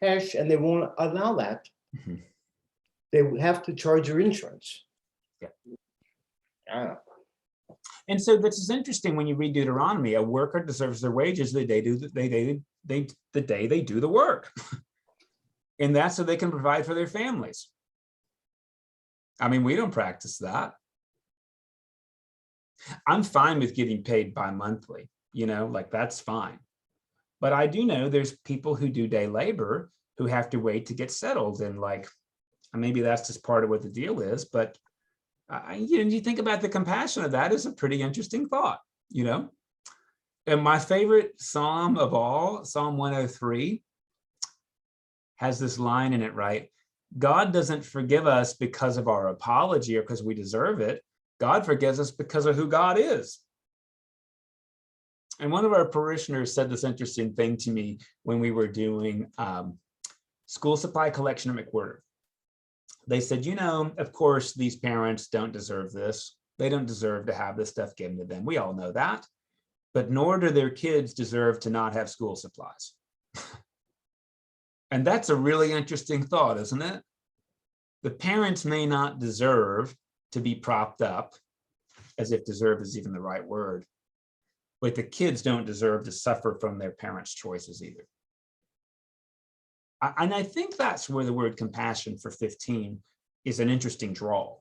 cash and they won't allow that. Mm-hmm. They have to charge your insurance. Yeah. I don't know. And so this is interesting when you read Deuteronomy, a worker deserves their wages the day they do the work. And that's so they can provide for their families. I mean, we don't practice that. I'm fine with getting paid bi-monthly, like that's fine. But I do know there's people who do day labor who have to wait to get settled. And like, maybe that's just part of what the deal is. But you think about the compassion of that is a pretty interesting thought, And my favorite Psalm of all, Psalm 103, has this line in it, right? God doesn't forgive us because of our apology or because we deserve it. God forgives us because of who God is. And one of our parishioners said this interesting thing to me when we were doing school supply collection at McWhirter. They said, of course, these parents don't deserve this. They don't deserve to have this stuff given to them. We all know that. But nor do their kids deserve to not have school supplies. And that's a really interesting thought, isn't it? The parents may not deserve to be propped up, as if deserve is even the right word, but the kids don't deserve to suffer from their parents' choices either. And I think that's where the word compassion for 15 is an interesting draw,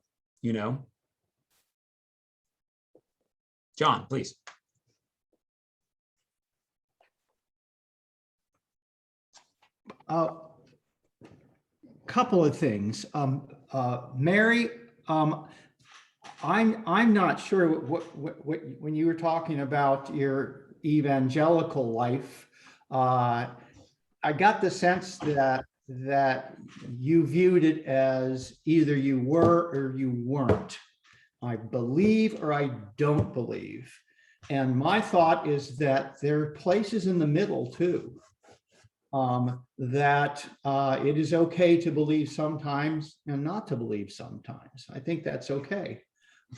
John, please. Couple of things. Mary, I'm not sure what when you were talking about your evangelical life, I got the sense that you viewed it as either you were or you weren't. I believe or I don't believe. And my thought is that there are places in the middle too. That it is okay to believe sometimes and not to believe sometimes. I think that's okay.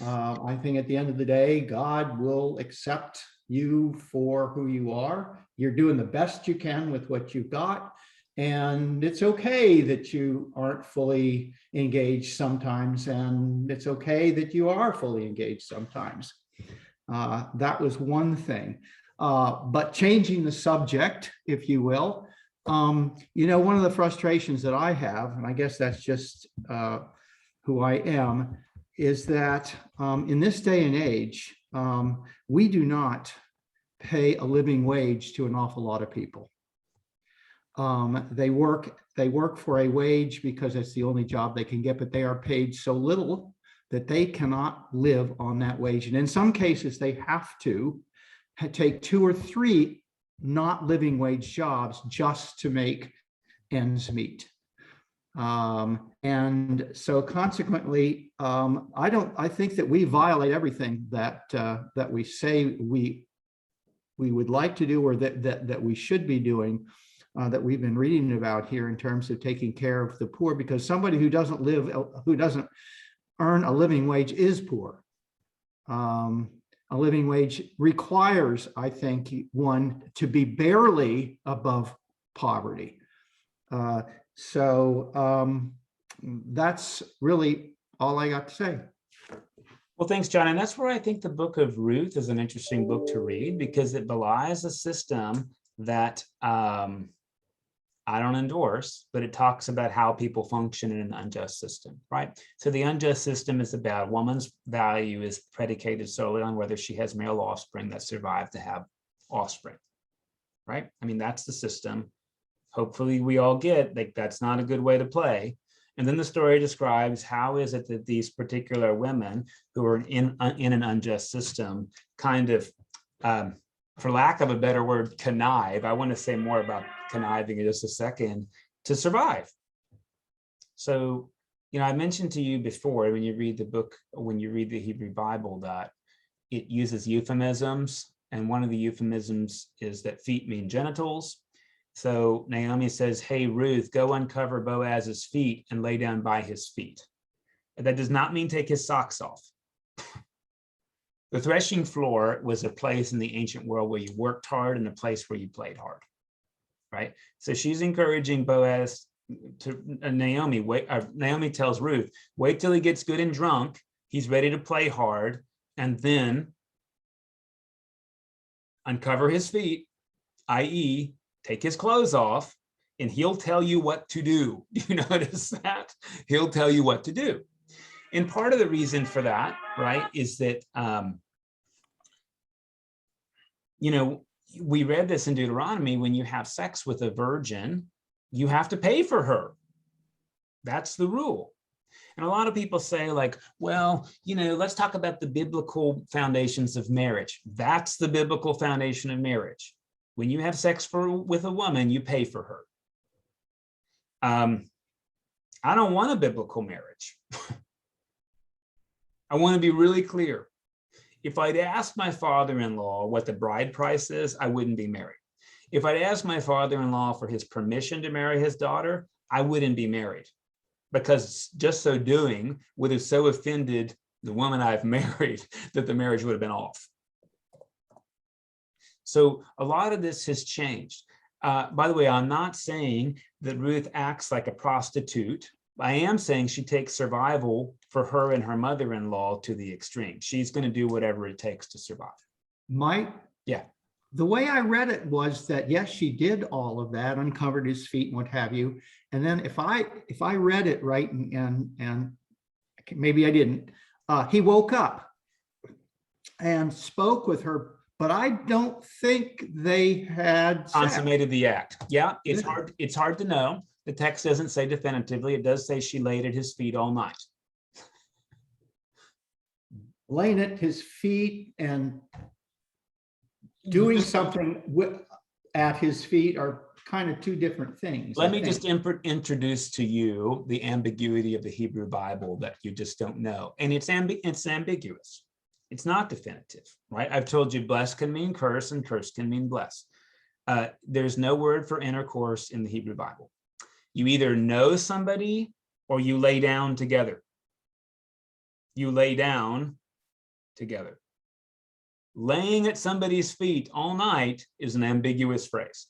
I think at the end of the day, God will accept you for who you are. You're doing the best you can with what you've got. And it's okay that you aren't fully engaged sometimes. And it's okay that you are fully engaged sometimes. That was one thing. But changing the subject, if you will, one of the frustrations that I have, and I guess that's just who I am, is that in this day and age, we do not pay a living wage to an awful lot of people. They work for a wage because it's the only job they can get, but they are paid so little that they cannot live on that wage. And in some cases, they have to take 2 or 3 not living wage jobs just to make ends meet. And so consequently, I think that we violate everything that we say we would like to do, or that we should be doing, that we've been reading about here in terms of taking care of the poor, because somebody who doesn't earn a living wage is poor. A living wage requires, I think, one to be barely above poverty. That's really all I got to say. Well, thanks, John. And that's where I think the book of Ruth is an interesting book to read, because it belies a system that I don't endorse, but it talks about how people function in an unjust system, right? So the unjust system is about a woman's value is predicated solely on whether she has male offspring that survive to have offspring, right? I mean, that's the system. Hopefully we all get that that's not a good way to play. And then the story describes how is it that these particular women who are in an unjust system kind of, for lack of a better word, connive. I want to say more about conniving in just a second, to survive. So, I mentioned to you before, when you read the book, when you read the Hebrew Bible, that it uses euphemisms. And one of the euphemisms is that feet mean genitals. So Naomi says, hey, Ruth, go uncover Boaz's feet and lay down by his feet. That does not mean take his socks off. The threshing floor was a place in the ancient world where you worked hard and a place where you played hard, right? So she's encouraging Boaz to Naomi. Naomi tells Ruth, wait till he gets good and drunk. He's ready to play hard, and then uncover his feet, i.e., take his clothes off, and he'll tell you what to do. You notice that? He'll tell you what to do. And part of the reason for that, right, is that, we read this in Deuteronomy, when you have sex with a virgin, you have to pay for her. That's the rule. And a lot of people say, like, well, let's talk about the biblical foundations of marriage. That's the biblical foundation of marriage. When you have sex with a woman, you pay for her. I don't want a biblical marriage. I want to be really clear. If I'd asked my father-in-law what the bride price is, I wouldn't be married. If I'd asked my father-in-law for his permission to marry his daughter, I wouldn't be married, because just so doing would have so offended the woman I've married that the marriage would have been off. So a lot of this has changed. By the way, I'm not saying that Ruth acts like a prostitute. I am saying she takes survival for her and her mother-in-law to the extreme. She's going to do whatever it takes to survive. Mike? Yeah. The way I read it was that, yes, she did all of that, uncovered his feet and what have you. And then if I read it right, and maybe I didn't, he woke up and spoke with her, but I don't think they had consummated the act. Yeah, it's hard to know. The text doesn't say definitively. It does say she laid at his feet all night. Laying at his feet and doing something at his feet are kind of two different things. Let me just introduce to you the ambiguity of the Hebrew Bible that you just don't know. And it's ambiguous. It's not definitive, right? I've told you bless can mean curse and curse can mean bless. There's no word for intercourse in the Hebrew Bible. You either know somebody or you lay down together. You lay down together. Laying at somebody's feet all night is an ambiguous phrase.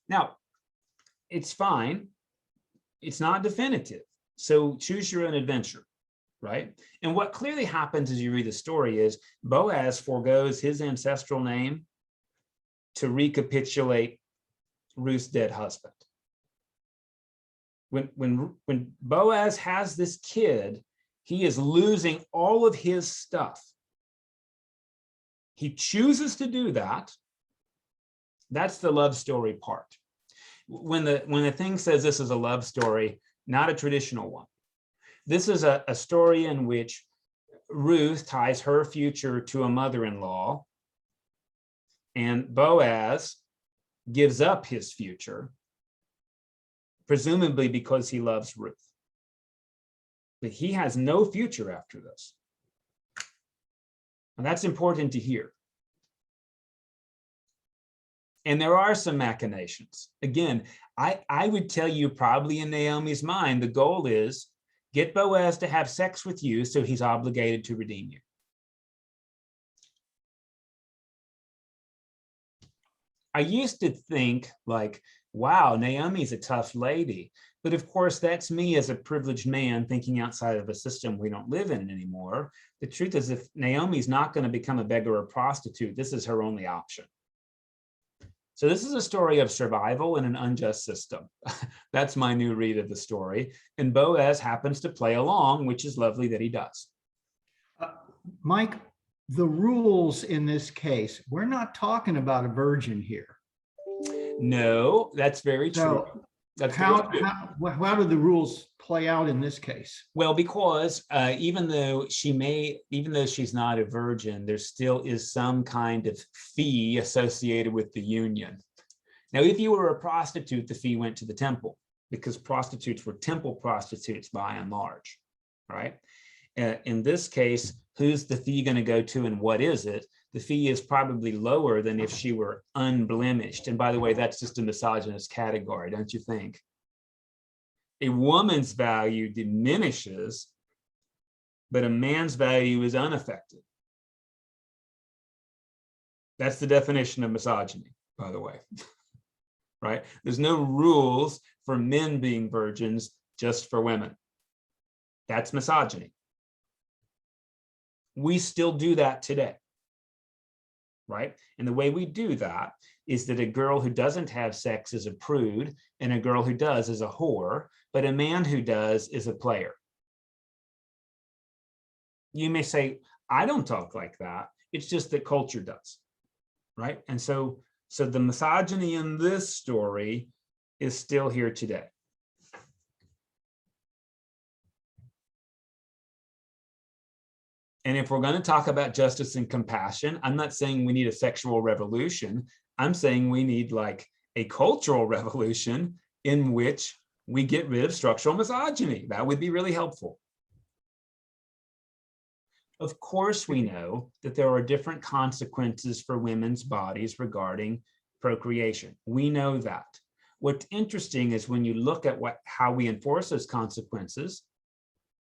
Now, it's fine. It's not definitive. So choose your own adventure, right? And what clearly happens as you read the story is Boaz forgoes his ancestral name to recapitulate Ruth's dead husband. When Boaz has this kid, he is losing all of his stuff. He chooses to do that. That's the love story part. When the thing says this is a love story, not a traditional one. This is a story in which Ruth ties her future to a mother-in-law, and Boaz gives up his future presumably because he loves Ruth. But he has no future after this. And that's important to hear. And there are some machinations. Again, I would tell you probably in Naomi's mind, the goal is get Boaz to have sex with you so he's obligated to redeem you. I used to think like, wow, Naomi's a tough lady. But of course, that's me as a privileged man thinking outside of a system we don't live in anymore. The truth is, if Naomi's not going to become a beggar or a prostitute, this is her only option. So this is a story of survival in an unjust system. That's my new read of the story. And Boaz happens to play along, which is lovely that he does. Mike, the rules in this case, we're not talking about a virgin here. No, that's very true. So That's how very true. do the rules play out in this case? Well, because even though she's not a virgin, there still is some kind of fee associated with the union. Now, if you were a prostitute, the fee went to the temple because prostitutes were temple prostitutes by and large, right? In this case, who's the fee going to go to and what is it? The fee is probably lower than if she were unblemished. And by the way, that's just a misogynist category, don't you think? A woman's value diminishes, but a man's value is unaffected. That's the definition of misogyny, by the way, right? There's no rules for men being virgins, just for women. That's misogyny. We still do that today, right? And the way we do that is that a girl who doesn't have sex is a prude, and a girl who does is a whore, but a man who does is a player. You may say, I don't talk like that. It's just that culture does, right? And so the misogyny in this story is still here today. And if we're going to talk about justice and compassion, I'm not saying we need a sexual revolution. I'm saying we need like a cultural revolution in which we get rid of structural misogyny. That would be really helpful. Of course, we know that there are different consequences for women's bodies regarding procreation. We know that. What's interesting is when you look at how we enforce those consequences,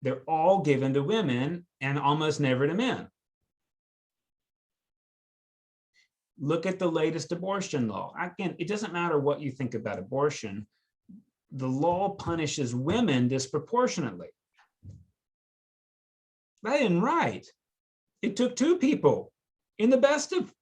they're all given to women and almost never to men. Look at the latest abortion law. Again, it doesn't matter what you think about abortion. The law punishes women disproportionately. That isn't right. It took two people in the best of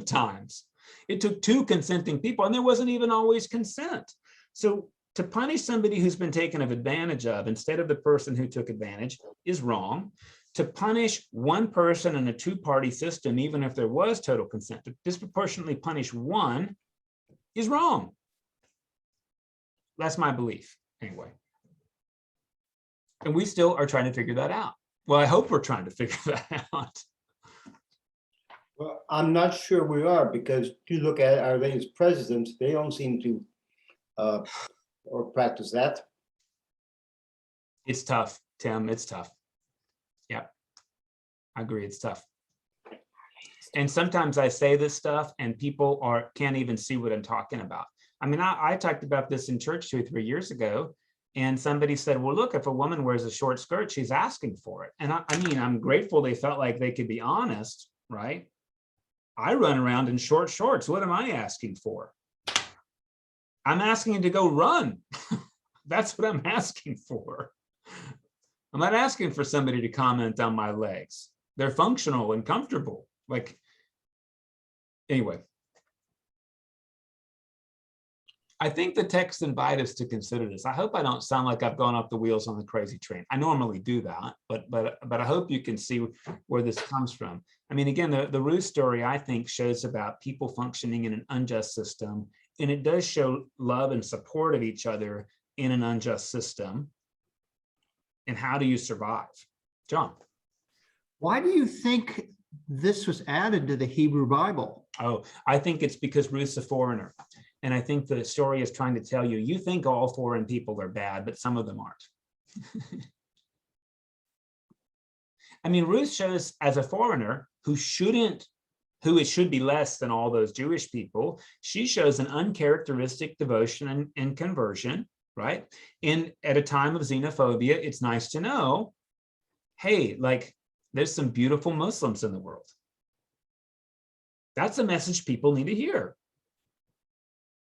times. It took two consenting people, and there wasn't even always consent. So to punish somebody who's been taken advantage of instead of the person who took advantage is wrong. To punish one person in a two-party system, even if there was total consent, to disproportionately punish one is wrong. That's my belief, anyway. And we still are trying to figure that out. Well, I hope we're trying to figure that out. Well, I'm not sure we are, because you look at our latest presidents, they don't seem to or practice that. It's tough, Tim. It's tough. Yeah, I agree. It's tough. And sometimes I say this stuff and people can't even see what I'm talking about. I mean, I talked about this in church 2 or 3 years ago, and somebody said, well, look, if a woman wears a short skirt, she's asking for it. And I mean, I'm grateful they felt like they could be honest, right? I run around in short shorts. What am I asking for? I'm asking to go run. That's what I'm asking for. I'm not asking for somebody to comment on my legs. They're functional and comfortable. Like, anyway. I think the texts invite us to consider this. I hope I don't sound like I've gone off the wheels on the crazy train. I normally do that, but I hope you can see where this comes from. I mean, again, the Ruth story, I think, shows about people functioning in an unjust system, and it does show love and support of each other in an unjust system. And how do you survive? John. Why do you think this was added to the Hebrew Bible? Oh, I think it's because Ruth's a foreigner. And I think the story is trying to tell you, you think all foreign people are bad, but some of them aren't. I mean, Ruth shows as a foreigner who it should be less than all those Jewish people, she shows an uncharacteristic devotion and conversion, right? At a time of xenophobia, it's nice to know, hey, like there's some beautiful Muslims in the world. That's a message people need to hear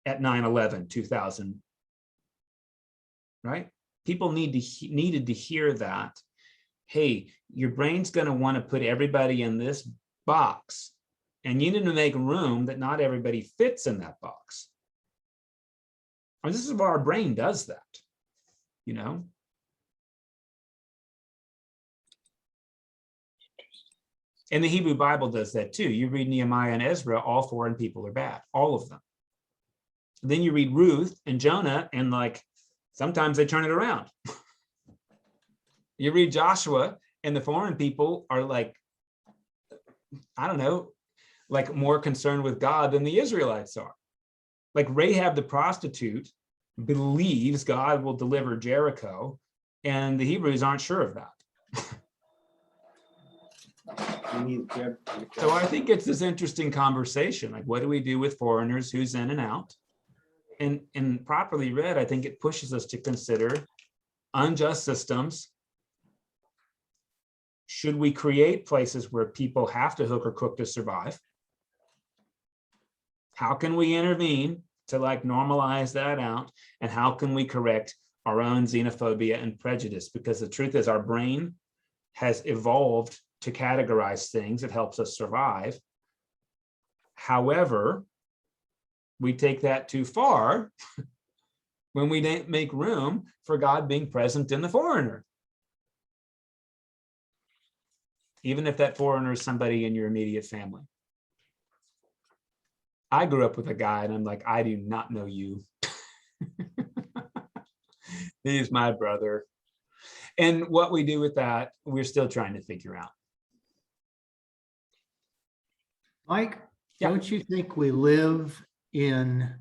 at 9/11, 2000, right? People needed to hear that. Hey, your brain's going to want to put everybody in this box, and you need to make room that not everybody fits in that box. And this is where our brain does that, you know? And the Hebrew Bible does that too. You read Nehemiah and Ezra, all foreign people are bad, all of them. Then you read Ruth and Jonah, and like sometimes they turn it around. You read Joshua, and the foreign people are like, I don't know, like more concerned with God than the Israelites are. Like Rahab the prostitute believes God will deliver Jericho, and the Hebrews aren't sure of that. So I think it's this interesting conversation. Like, what do we do with foreigners? Who's in and out? And properly read, I think it pushes us to consider unjust systems. Should we create places where people have to hook or crook to survive? How can we intervene to like normalize that out? And how can we correct our own xenophobia and prejudice? Because the truth is our brain has evolved to categorize things. It helps us survive. However, we take that too far when we don't make room for God being present in the foreigner. Even if that foreigner is somebody in your immediate family. I grew up with a guy and I'm like, I do not know you. He's my brother. And what we do with that, we're still trying to figure out. Mike, Yeah. don't you think we live in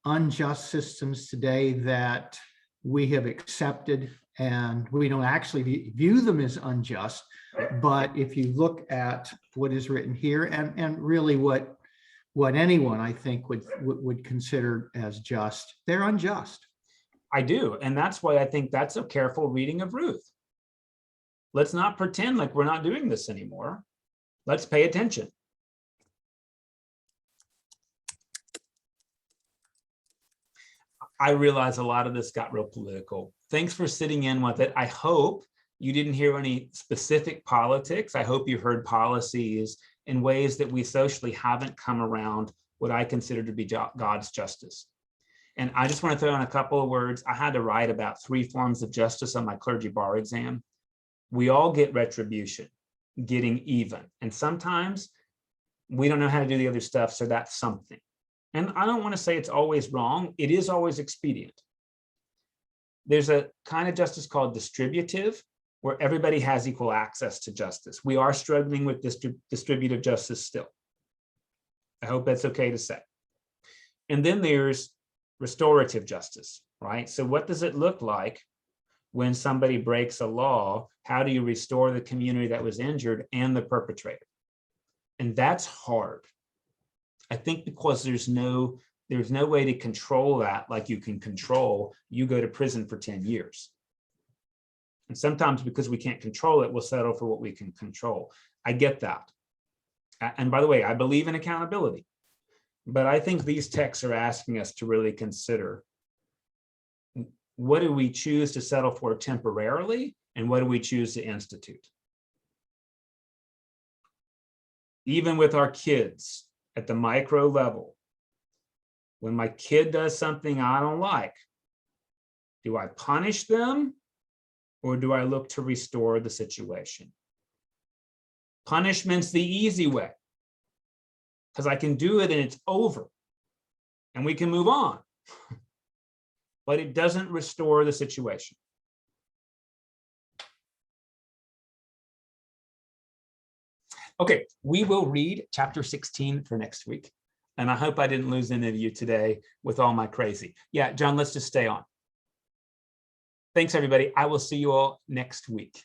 unjust systems today that we have accepted and we don't actually view them as unjust? But if you look at what is written here and really what anyone I think would consider as just, they're unjust. I do. And that's why I think that's a careful reading of Ruth. Let's not pretend like we're not doing this anymore. Let's pay attention. I realize a lot of this got real political. Thanks for sitting in with it. I hope you didn't hear any specific politics. I hope you heard policies in ways that we socially haven't come around what I consider to be God's justice. And I just want to throw in a couple of words. I had to write about 3 forms of justice on my clergy bar exam. We all get retribution, getting even. And sometimes we don't know how to do the other stuff, so that's something. And I don't want to say it's always wrong. It is always expedient. There's a kind of justice called distributive, where everybody has equal access to justice. We are struggling with distributive justice still. I hope that's okay to say. And then there's restorative justice, right? So what does it look like when somebody breaks a law? How do you restore the community that was injured and the perpetrator? And that's hard. I think because there's no way to control that like you can control, you go to prison for 10 years. And sometimes because we can't control it, we'll settle for what we can control. I get that. And by the way, I believe in accountability. But I think these texts are asking us to really consider, what do we choose to settle for temporarily, and what do we choose to institute? Even with our kids at the micro level, when my kid does something I don't like, do I punish them or do I look to restore the situation? Punishment's the easy way, because I can do it and it's over and we can move on, but it doesn't restore the situation. Okay, we will read chapter 16 for next week. And I hope I didn't lose any of you today with all my crazy. Yeah, John, let's just stay on. Thanks, everybody. I will see you all next week.